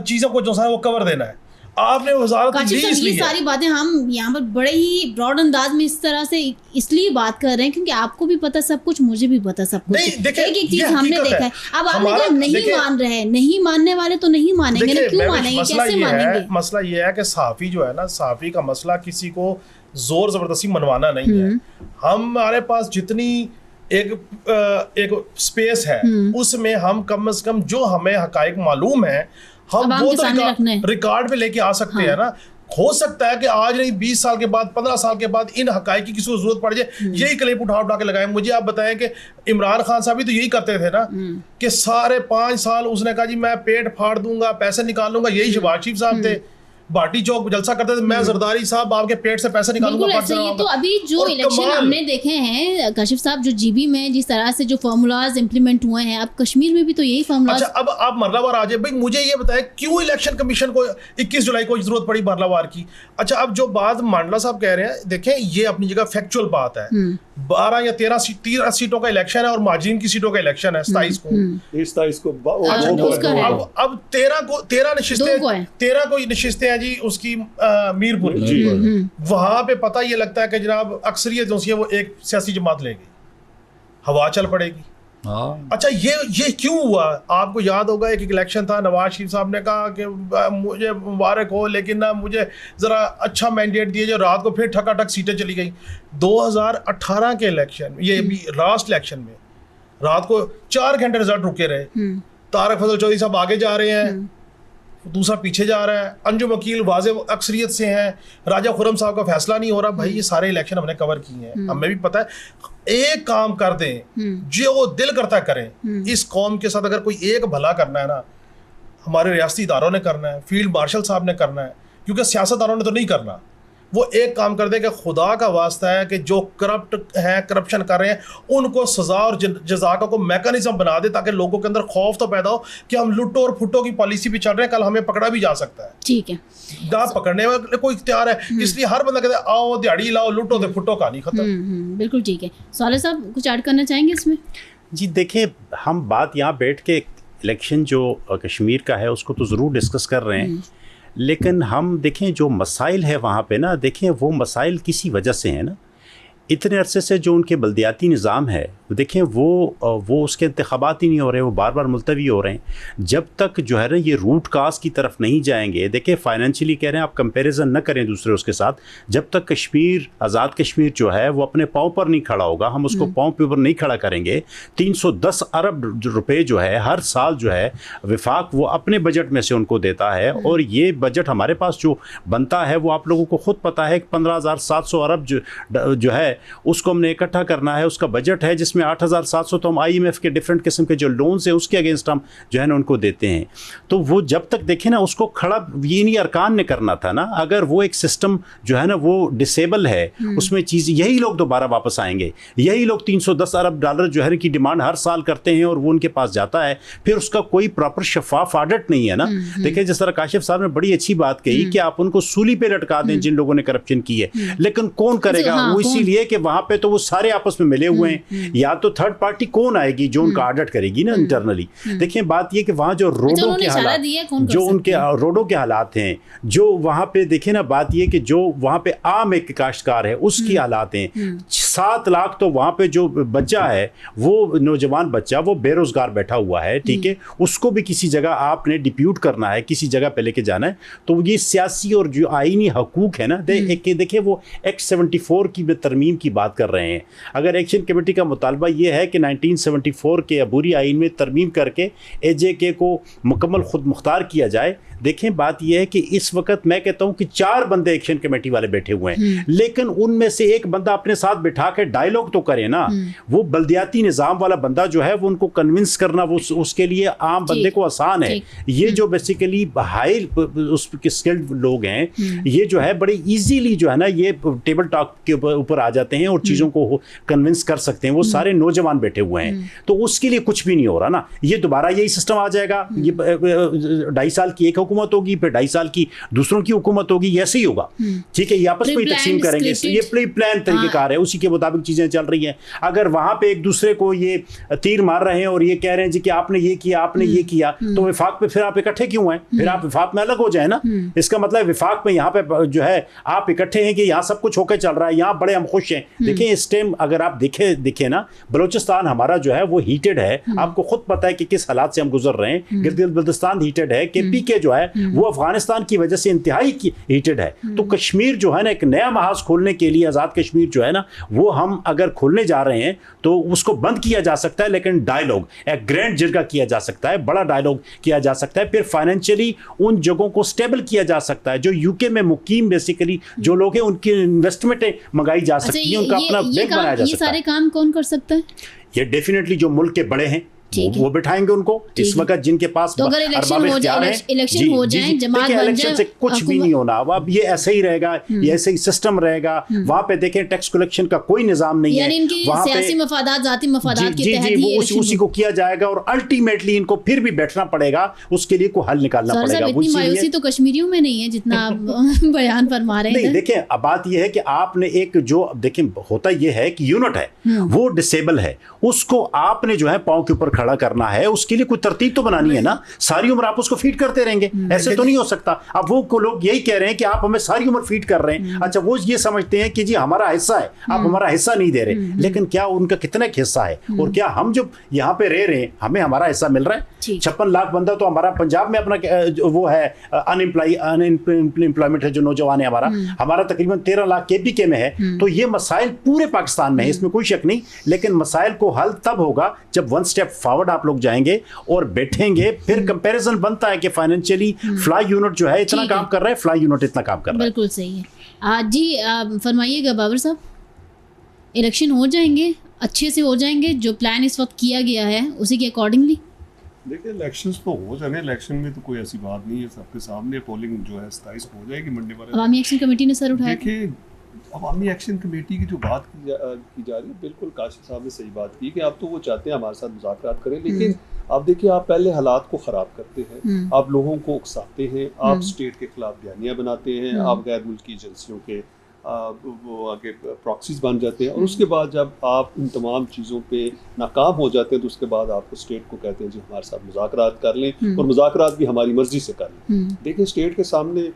चीजों को जो है वो कवर देना है। आपने वजारत ली इसलिए। ये सारी बातें हम यहाँ पर बड़े ही ब्रॉड अंदाज में इस तरह से इसलिए बात कर रहे हैं क्योंकि आपको भी पता सब कुछ, मुझे भी पता सब कुछ। एक चीज हमने देखा है। अब आपने कहा नहीं मान रहे हैं, नहीं मानने वाले तो नहीं मानेंगे ना, क्यों मानेंगे, कैसे मानेंगे। मसला ये है कि सहाफी जो है ना, सहाफी का मसला किसी को जोर जबरदस्ती मनवाना नहीं है। हमारे पास जितनी एक स्पेस है उसमें हम कम से कम जो हमें हकायक मालूम है हम वो तो रिकॉर्ड पे लेके आ सकते हैं ना। हो सकता है कि आज नहीं 20 साल के बाद, 15 साल के बाद इन हकायक की किसी को जरूरत पड़ जाए, यही क्लिप उठा उठा के लगाए। मुझे आप बताएं कि इमरान खान साहब भी तो यही करते थे ना कि सारे 5 साल उसने कहा जी मैं पेट फाड़ दूंगा, पैसे निकाल लूंगा। यही शहबाज शरीफ साहब थे, भाटी चौक जलसा करते थे, मैं जरदारी साहब आपके पेट से पैसे निकालूंगा। तो अभी जो इलेक्शन हमने देखे हैं काशिफ साहब, जो जीबी में जिस तरह से जो फार्मूलाज इंप्लीमेंट हुए हैं, अब कश्मीर में भी तो यही फार्मूलाज। अच्छा, अब आप मरलावार आ जाए। भाई मुझे ये बताएं क्यों इलेक्शन कमीशन को 21 जुलाई को जरूरत पड़ी मरलावार की। अच्छा, अब जो बात मांडला साहब कह रहे हैं, देखें ये अपनी जगह फैक्चुअल बात है। 12 या 13 सीटों का इलेक्शन है और माजीन की सीटों का इलेक्शन है 27 को। अब 13 नशिस्तें हैं जी उसकी मीरपुर की। वहां पे पता ये लगता है कि जनाब अक्सरियत जो है वो एक सियासी जमात लेगी, हवा चल पड़ेगी। अच्छा, ये क्यों हुआ? आपको याद होगा एक इलेक्शन था, नवाज शरीफ साहब ने कहा कि मुझे मुबारक हो लेकिन ना मुझे जरा अच्छा मैंडेट दिए, जो रात को फिर ठकाठक सीटें चली गई। 2018 के इलेक्शन, ये भी लास्ट इलेक्शन में रात को 4 घंटे रिजल्ट रुके रहे। तारक फजल चौधरी साहब आगे जा रहे हैं, दूसरा पीछे जा रहा है, अंजुम वकील वाज़े अक्सरियत से हैं, राजा खुरम साहब का फैसला नहीं हो रहा। भाई ये सारे इलेक्शन हमने कवर किए हैं, हमें भी पता है। एक काम कर दें जो वो दिल करता करें। इस कौम के साथ अगर कोई एक भला करना है ना, हमारे रियासती इदारों ने करना है, फील्ड मार्शल साहब ने करना है, क्योंकि सियासतदानों ने तो नहीं करना। वो एक काम कर दे कि खुदा का वास्ता है कि जो करप्ट हैं, करप्शन कर रहे हैं, उनको सजा और जजा का कोई मैकेनिज्म बना दे ताकि लोगों के अंदर खौफ तो पैदा हो कि हम लुटो और फुटो की पॉलिसी पे चल रहे हैं, कल हमें पकड़ा भी जा सकता है। ठीक है, ना पकड़ने वाले कोई इख्तियार है, इसलिए हर बंदा कहता है आओ दिहाड़ी लाओ, लुटो तो फुटो, कहानी खत्म। बिल्कुल ठीक है। साले साहब कुछ ऐड करना चाहेंगे इसमें? जी देखिए, हम बात यहाँ बैठ के इलेक्शन जो कश्मीर का है उसको तो ज़रूर डिस्कस कर रहे हैं, लेकिन हम देखें जो मसाइल है वहाँ पे ना, देखें वो मसाइल किसी वजह से हैं ना। इतने अरसे से जो उनके बल्दियाती निज़ाम है देखिए वो उसके इंतखाबात ही नहीं हो रहे, वो बार बार मुलतवी हो रहे हैं। जब तक जो है ना ये रूट काज की तरफ नहीं जाएंगे, देखिए फाइनेंशियली कह रहे हैं आप कंपैरिजन न करें दूसरे उसके साथ, जब तक कश्मीर, आज़ाद कश्मीर जो है वो अपने पाँव पर नहीं खड़ा होगा, हम उसको पाँव पे ऊपर नहीं खड़ा करेंगे। 310 अरब रुपए जो है हर साल जो है विफाक वो अपने बजट में से उनको देता है, और ये बजट हमारे पास जो बनता है वो आप लोगों को खुद पता है कि 15,700 अरब जो है उसको हमने इकट्ठा करना है। उसका बजट है जिसमें 8,700 तो हम IMF के डिफरेंट किस्म के जो लोन्स हैं उसके अगेंस्ट हम जो है ना उनको देते हैं। तो वो जब तक देखें ना उसको खड़ा ये नहीं अरकान ने करना था ना, अगर वो एक सिस्टम जो है ना वो डिसेबल है उसमें चीज़, यही लोग दोबारा वापस आएंगे, यही लोग 310 अरब डॉलर जो है की डिमांड हर साल करते हैं और वो उनके पास जाता है, फिर उसका कोई प्रॉपर शफाफ ऑडिट नहीं है ना। देखिए जिस तरह काशिफ साहब ने बड़ी अच्छी बात कही कि आप उनको सूली पे लटका दें जिन लोगों ने करप्शन की है, लेकिन कौन करेगा? वो इसीलिए कि वहां पे तो वो सारे आपस में मिले हुए हैं, या तो थर्ड पार्टी कौन आएगी जो उनका ऑडिट करेगी ना इंटरनली। देखिए बात ये कि वहां जो रोडों के हालात, जो उनके रोडों के हालात हैं, जो वहां पे देखिए ना बात ये कि जो वहां पे आम एक काश्तकार है उसकी हालात हैं। 7 लाख तो वहां पे जो बच्चा है वो नौजवान बच्चा वो बेरोजगार बैठा हुआ है, ठीक है, उसको भी किसी जगह आपने डिप्यूट करना है, किसी जगह पे लेके जाना है। तो ये सियासी और जो आईनी हकूक है ना, देखिए वो एक्ट 74 की तरमीम की बात कर रहे हैं। अगर एक्शन कमेटी का मुतालबा ये है कि 1974 के अबूरी आइन में तरमीम करके AJK को मुकम्मल खुद मुख्तार किया जाए। देखें बात यह है कि इस वक्त मैं कहता हूं कि 4 बंदे एक्शन कमेटी वाले बैठे हुए हैं, लेकिन उनमें से एक बंदा अपने साथ बिठा के डायलॉग तो करे ना। वो बल्दियाती निज़ाम वाला बंदा जो है वो उनको कन्विंस करना वो उसके लिए आम बंदे को आसान है। ये जो बेसिकली हाई स्किल्ड लोग हैं, ये जो है बड़े इजीली जो है ना ये टेबल टॉक के ऊपर आ जाते हैं और चीज़ों को कन्विंस कर सकते हैं। वो सारे नौजवान बैठे हुए हैं, तो उसके लिए कुछ भी नहीं हो रहा ना। ये दोबारा यही सिस्टम आ जाएगा, ये 2.5 साल की एक हुकूमत होगी, फिर 2.5 साल की दूसरों की हुकूमत होगी, ऐसे ही होगा, ठीक है। ये आपस में तकसीम करेंगे, ये प्री प्लान तरीकेकार है, उसी के मुताबिक चीजें चल रही हैं। अगर वहां पे एक दूसरे को ये तीर मार रहे हैं और ये कह रहे हैं जी कि आपने ये किया, आपने ये किया, तो विफाक पे फिर आप इकट्ठे क्यों हैं? फिर आप विफाक में अलग हो जाए ना। इसका मतलब विफाक में यहाँ पे जो है आप इकट्ठे हैं कि यहाँ सब कुछ होकर चल रहा है, यहाँ बड़े हम खुश हैं। देखिए इस टाइम अगर आप देखे ना, बलूचिस्तान हमारा जो है वो हीटेड है, आपको खुद पता है कि किस हालात से हम गुजर रहे हैं। गिलगित बल्तिस्तान हीटेड है, KPK जो है वो अफगानिस्तान की वजह से इंतहाई हीटेड है। तो कश्मीर जो है ना एक नया महाज खोलने के लिए, आज़ाद कश्मीर जो है ना वो हम अगर खोलने जा रहे हैं तो उसको बंद किया जा सकता है, लेकिन डायलॉग एक ग्रैंड जिरगा किया जा सकता है, बड़ा डायलॉग किया जा सकता है। फिर फाइनेंशियली उन जगहों को स्टेबल किया जा सकता है। जो UK में मुकीम बेसिकली जो लोग हैं उनकी इन्वेस्टमेंटें मंगाई जा सकती हैं, उनका अपना बैंक बनाया जा सकता है। ये सारे काम कौन कर सकता है? ये डेफिनेटली जो मुल्क के बड़े हैं वो बिठाएंगे उनको। इस वक्त जिनके पास तो अगर इलेक्शन हो जाए, जमात बन इलेक्शन से कुछ भी नहीं होना। अब ये ऐसे ही रहेगा, ये ऐसे ही सिस्टम रहेगा। वहां पे देखें टैक्स कलेक्शन का कोई निजाम नहीं है, वहां पे सियासी मफादात, जाती मफादात के तहत वो उसी को किया जाएगा और अल्टीमेटली इनको फिर भी बैठना पड़ेगा, उसके लिए कोई हल निकालना पड़ेगा। इतनी मायूसी तो कश्मीरियों में नहीं है जितना आप बयान फरमा रहे हैं। नहीं देखिए अब बात यह है कि आपने एक जो देखिए होता यह है कि यूनिट है वो डिसेबल है, उसको आपने जो है पांव के ऊपर खड़ा करना है, उसके लिए कोई तरतीब तो बनानी है ना। सारी उम्र आप उसको फीड करते रहेंगे, ऐसे तो नहीं हो सकता। अब वो लोग यही कह रहे हैं कि आप हमें सारी उम्र फीड कर रहे हैं। अच्छा वो ये समझते हैं कि जी हमारा हिस्सा है, आप हमारा हिस्सा नहीं दे रहे, लेकिन क्या उनका कितना हिस्सा है? और क्या हम जो यहाँ पे रह रहे हैं हमें हमारा हिस्सा मिल रहा है? 56 लाख बंदा तो हमारा पंजाब में अपना वो है अनएम्प्लॉयमेंट है, जो नौजवान है हमारा तकरीबन 13 लाख KPK में है। तो ये मसाइल पूरे पाकिस्तान में है, इसमें कोई शक नहीं, लेकिन मसाइल को हल तब होगा जब 1 स्टेप फॉरवर्ड आप लोग जाएंगे और बैठेंगे। फिर कंपैरिजन बनता है कि फाइनेंशियली फ्लाई यूनिट जो है इतना काम कर रहा है, फ्लाई यूनिट इतना काम कर रहा है। बिल्कुल सही है। जी फरमाइएगा बाबर साहब, इलेक्शन हो जाएंगे, अच्छे से हो जाएंगे, जो प्लान इस वक्त किया गया है उसी के अकॉर्डिंगली? देखिए इलेक्शंस तो हो जाने, इलेक्शन में तो कोई ऐसी बात नहीं है, सबके सामने पोलिंग जो है 27 को हो जाएगी मंडे वाले। अवामी एक्शन कमेटी ने सर उठाया। देखिए अवामी एक्शन कमेटी की जो बात की जा रही है, बिल्कुल काशिफ साहब ने सही बात की कि आप तो वो चाहते हैं हमारे साथ मुज़ाकरात करें, लेकिन आप देखिए आप पहले हालात को ख़राब करते हैं, आप लोगों को उकसाते हैं, आप स्टेट के खिलाफ बयानियाँ बनाते हैं, आप गैर मुल्की एजेंसियों के वो आगे प्रॉक्सीज बन जाते हैं, और उसके बाद जब आप इन तमाम चीज़ों पे नाकाम हो जाते हैं तो उसके बाद आपको स्टेट को कहते हैं जी हमारे साथ मुज़ाकरात कर लें, और मुज़ाकरात भी हमारी मर्ज़ी से कर लें। देखिए स्टेट के सामने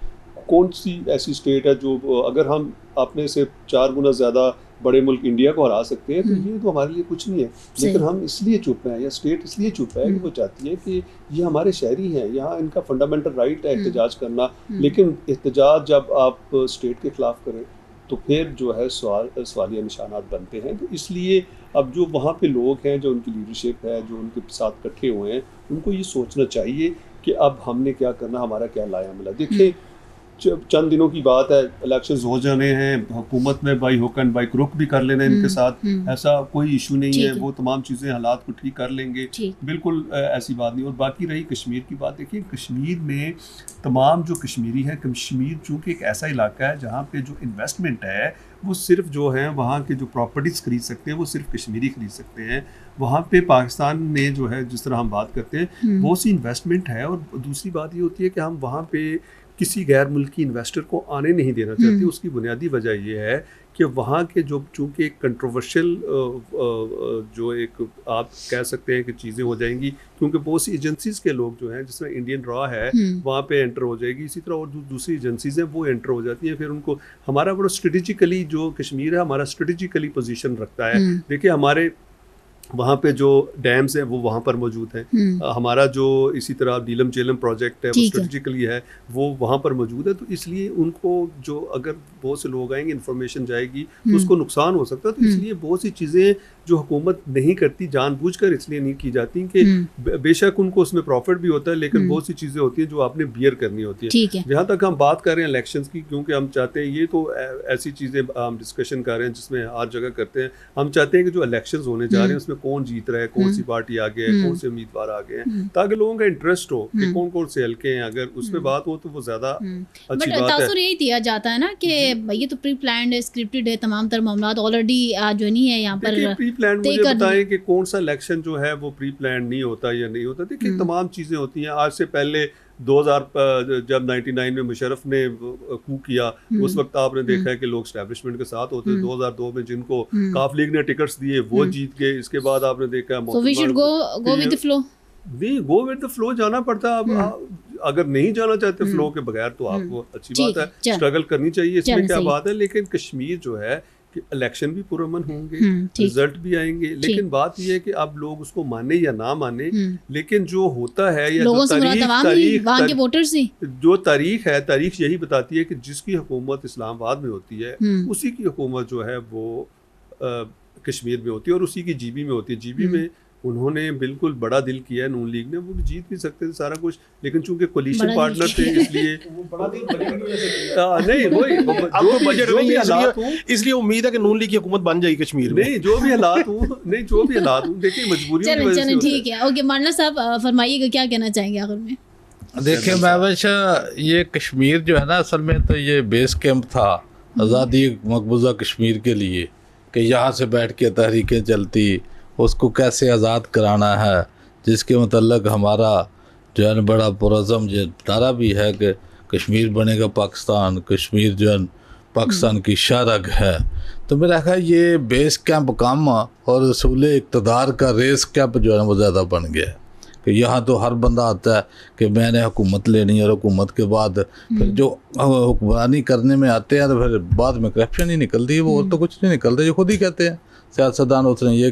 कौन सी ऐसी स्टेट है जो अगर हम अपने से 4 गुना ज़्यादा बड़े मुल्क इंडिया को हरा सकते हैं, तो ये तो हमारे लिए कुछ नहीं है। लेकिन हम इसलिए चुप हैं, या स्टेट इसलिए चुप है कि वो चाहती है कि ये हमारे शहरी हैं, यहाँ इनका फंडामेंटल राइट है एहतजाज करना, लेकिन एहतजाज जब आप स्टेट के खिलाफ करें तो फिर जो है सवालिया निशानात बनते हैं। तो इसलिए अब जो वहाँ पे लोग हैं, जो उनकी लीडरशिप है, जो उनके साथ इकट्ठे हुए हैं, उनको ये सोचना चाहिए कि अब हमने क्या करना, हमारा क्या लाया मिला। देखिए चंद दिनों की बात है, इलेक्शंस हो जाने हैं, हुकूमत में by hook and by crook भी कर लेना इनके साथ, ऐसा कोई इशू नहीं है, वो तमाम चीज़ें हालात को ठीक कर लेंगे, बिल्कुल ऐसी बात नहीं। और बाकी रही कश्मीर की बात, देखिए कश्मीर में तमाम जो कश्मीरी है, कश्मीर चूँकि एक ऐसा इलाका है जहाँ पे जो इन्वेस्टमेंट है वो सिर्फ जो है वहाँ के जो प्रॉपर्टीज़ खरीद सकते हैं वो सिर्फ कश्मीरी खरीद सकते हैं। वहाँ पे पाकिस्तान ने जो है, जिस तरह हम बात करते हैं, बहुत सी इन्वेस्टमेंट है। और दूसरी बात ये होती है कि हम वहाँ पे किसी गैर मुल्की इन्वेस्टर को आने नहीं देना चाहते। उसकी बुनियादी वजह ये है कि वहाँ के जो चूँकि एक कंट्रोवर्शियल जो एक आप कह सकते हैं कि चीज़ें हो जाएंगी, क्योंकि बहुत सी एजेंसीज़ के लोग जो हैं, जिसमें इंडियन रॉ है वहाँ पे एंटर हो जाएगी, इसी तरह और दूसरी एजेंसीज़ हैं वो एंटर हो जाती हैं। फिर उनको हमारा बड़ा स्ट्रेटिजिकली जो कश्मीर है, हमारा स्ट्रेटिजिकली पोजीशन रखता है। देखिए हमारे वहाँ पे जो डैम्स हैं वो वहाँ पर मौजूद हैं, हमारा जो इसी तरह नीलम झेलम प्रोजेक्ट है वो स्ट्रेटजिकली है, वो वहाँ पर मौजूद है। तो इसलिए उनको जो अगर बहुत से लोग आएंगे, इन्फॉर्मेशन जाएगी तो उसको नुकसान हो सकता है। तो इसलिए बहुत सी चीज़ें जो हुकूमत नहीं करती, जानबूझकर इसलिए नहीं की जाती कि बेशक उनको उसमें प्रॉफिट भी होता है, लेकिन बहुत सी चीज़ें होती हैं जो आपने बियर करनी होती है। जहाँ तक हम बात कर रहे हैं इलेक्शंस की, क्योंकि हम चाहते हैं, ये तो ऐसी चीज़ें हम डिस्कशन कर रहे हैं जिसमें हर जगह करते हैं, हम चाहते हैं कि जो इलेक्शंस होने जा रहे हैं उसमें कौन जीत रहा है, कौन सी पार्टी आगे है, कौन से उम्मीदवार आगे हैं, ताकि लोगों का इंटरेस्ट हो कि कौन कौन से हल्के हैं। अगर उसमें बात हो तो वो ज्यादा अच्छी बात है। यही दिया जाता है ना कि ये तो प्री प्लान्ड है, स्क्रिप्टेड है, तमाम तर मामला ऑलरेडी जो नहीं है यहाँ पर प्री प्लान्ड। मुझे बताएं कि कौन सा इलेक्शन जो है वो प्री प्लान्ड नहीं होता या नहीं होता। देखिए तमाम चीजें होती हैं। आज से पहले 2000 जब 99 में मुशर्रफ ने कू किया, उस वक्त आपने देखा है कि लोग एस्टैब्लिशमेंट के साथ होते थे। 2002 में जिनको काफ लीग ने टिकट्स दिए वो जीत गए। इसके बाद आपने देखा है So we should go with the flow। नहीं, गो विद द फ्लो जाना पड़ता है। अब अगर नहीं जाना चाहते फ्लो के बगैर तो आपको अच्छी बात है, स्ट्रगल करनी चाहिए, इसमें क्या बात है। लेकिन कश्मीर जो है कि इलेक्शन भी पुरअमन होंगे, रिजल्ट भी आएंगे, लेकिन बात यह है कि अब लोग उसको माने या ना माने, लेकिन जो होता है या जो तारीख है, तारीख यही बताती है कि जिसकी हुकूमत इस्लामाबाद में होती है उसी की हुकूमत जो है वो कश्मीर में होती है और उसी की जीबी में होती है। जीबी में उन्होंने बिल्कुल बड़ा दिल किया है, नून लीग ने, वो जीत भी सकते थे सारा कुछ, लेकिन चूंकि कोलिशन पार्टनर थे इसलिए नहीं वही जो बजट में हालात हूँ, इसलिए उम्मीद है कि नून लीग की हुकूमत बन जाएगी कश्मीर में। नहीं जो भी हालात हूँ, नहीं जो भी हालात हूँ, देखिए मजबूरी। ठीक है, ओके मानना साहब फरमाइएगा, क्या कहना चाहेंगे आखिर में? देखिए महविश, ये कश्मीर जो है ना, असल में तो ये बेस कैंप था आज़ादी मकबूजा कश्मीर के लिए, कि यहाँ से बैठ के तहरीकें चलती, उसको कैसे आज़ाद कराना है, जिसके मतलब हमारा जो है बड़ा पुरज़म जो नारा भी है कि कश्मीर बनेगा पाकिस्तान, कश्मीर जो है पाकिस्तान की शारग है। तो मेरा ख्याल ये बेस कैंप कम और रसूल इक़्तिदार का रेस कैंप जो है वो ज़्यादा बन गया है, कि यहाँ तो हर बंदा आता है कि मैंने हुकूमत लेनी है, और हुकूमत के बाद फिर जो हुक्मरानी करने में आते हैं तो फिर बाद में करप्शन ही निकलती है, वो और तो कुछ नहीं निकलता। जो खुद ही कहते हैं सियासतदान, उसने ये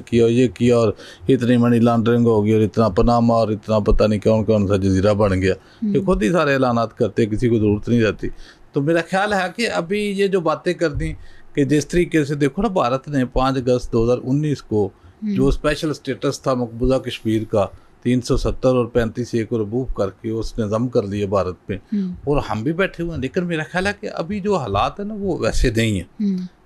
किया और इतनी मनी लॉन्ड्रिंग हो गई और इतना पनामा और इतना पता नहीं कौन कौन सा जजीरा बन गया, ये खुद ही सारे ऐलानात करते, किसी को ज़रूरत नहीं रहती। तो मेरा ख्याल है कि अभी ये जो बातें कर दी कि जिस तरीके से देखो ना, भारत ने 5 अगस्त 2019 को जो स्पेशल स्टेटस था मकबूजा कश्मीर का 370 और 35 एकड़ रिमूव करके उसने जम कर लिए भारत में, और हम भी बैठे हुए हैं। लेकिन मेरा ख्याल है कि अभी जो हालात है ना वो वैसे नहीं है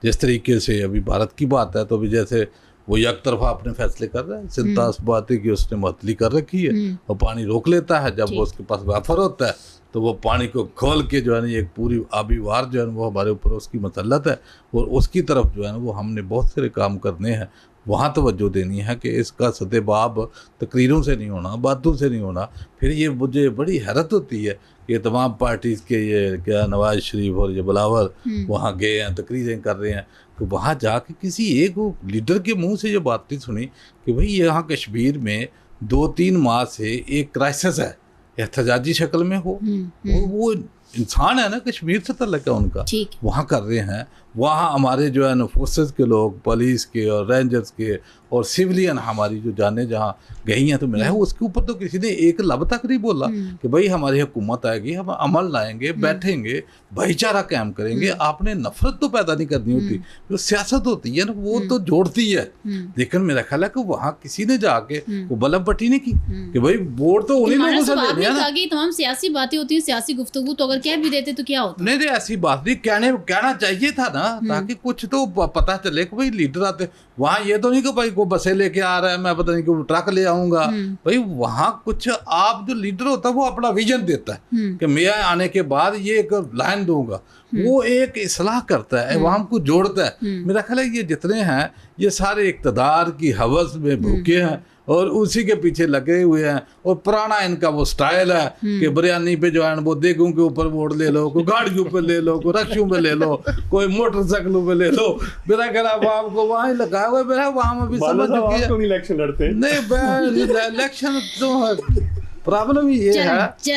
जिस तरीके से अभी भारत की बात है। तो अभी जैसे वो एक तरफा अपने फैसले कर रहा है, सिंतास बात है कि उसने मुअत्तली कर रखी है और पानी रोक लेता है, जब वो उसके पास वाफर होता है तो वो पानी को खोल के जो है ना एक पूरी आबी वार जो है ना वो हमारे ऊपर उसकी मसलत है, और उसकी तरफ जो है ना वो हमने बहुत सारे काम करने हैं, वहाँ तवज्जो देनी है कि इसका सदेबाब तकरीरों से नहीं होना, बातों से नहीं होना। फिर ये मुझे बड़ी हैरत होती है कि तमाम पार्टीज़ के ये क्या नवाज शरीफ और ये बिलावल वहाँ गए हैं, तकरीरें कर रहे हैं, तो वहाँ जाके किसी एक लीडर के मुंह से ये बात नहीं सुनी कि भाई यहाँ कश्मीर में 2-3 माह से एक क्राइसिस है, एहतजाजी शक्ल में हो। वो इंसान है ना, कश्मीर से तल्लुक़ है उनका, वहाँ कर रहे हैं, वहाँ हमारे जो है ना फोर्सेस के लोग, पुलिस के और रेंजर्स के और सिविलियन हमारी जो जाने जहाँ गई हैं तो मिला है, उसके ऊपर तो किसी ने एक लब तक नहीं बोला कि भाई हमारी हुकूमत आएगी, हम अमल लाएंगे, बैठेंगे, भाईचारा कायम करेंगे। आपने नफरत तो पैदा नहीं करनी होती, जो सियासत होती है ना वो तो जोड़ती है। लेकिन मेरा ख्याल है कि वहाँ किसी ने जाके वो बलम पट्टी नहीं की कि भाई वोट तो उन्हीं लोगों से लेने हैं ना। तमाम सियासी बातें होती हैं, सियासी गुफ्तगू, तो अगर कह भी देते तो क्या होता? नहीं ऐसी बात नहीं, कहना चाहिए था ना, ताकि कुछ तो पता चले कि भाई लीडर आते वहाँ। ये तो नहीं कि भाई को बसें लेके आ रहा है, मैं पता नहीं कि ट्रक ले आऊंगा। भाई वहाँ कुछ आप जो लीडर होता है वो अपना विजन देता है कि मैं आने के बाद ये एक लाइन दूंगा, वो एक इस्लाह करता है, वहाँ को जोड़ता है। मेरा ख्याल है ये जितने हैं ये सारे इक़्तिदार की हवस में भूखे हैं और उसी के पीछे लगे हुए हैं। और पुराना इनका वो स्टाइल है कि बिरयानी पे जो है वो देगों के ऊपर वोट ले लो, कोई गाड़ियों पे ले लो, कोई रक्षों पे ले लो, कोई मोटरसाइकिलों पे ले लो। मेरा ख्याल आवाम को वहाँ ही लगा हुआ है। मेरा वहाँ में भी समझ चुकी है इलेक्शन लड़ते नहीं इलेक्शन तो प्रॉब्लम ही ये है कि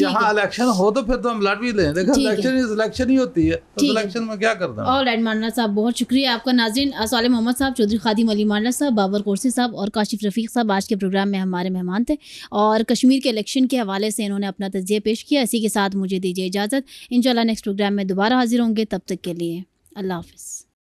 यहाँ इलेक्शन हो तो फिर तो हम लड़ भी लें। देखो इलेक्शन ही होती है, तो इलेक्शन में क्या करना है। ऑलराइट मानना साहब, बहुत शुक्रिया आपका। नाज़रीन, साले मोहम्मद साहब, चौधरी खादिम अली मानना साहब, बाबर कुरसी साहब और काशिफ रफ़ीक साहब आज के प्रोग्राम में हमारे मेहमान थे और कश्मीर के इलेक्शन के हवाले से इन्होंने अपना तज़किया पेश किया। इसी के साथ मुझे दीजिए इजाज़त। इंशाल्लाह नेक्स्ट प्रोग्राम में दोबारा हाजिर होंगे, तब तक के लिए अल्लाह हाफ़िज़।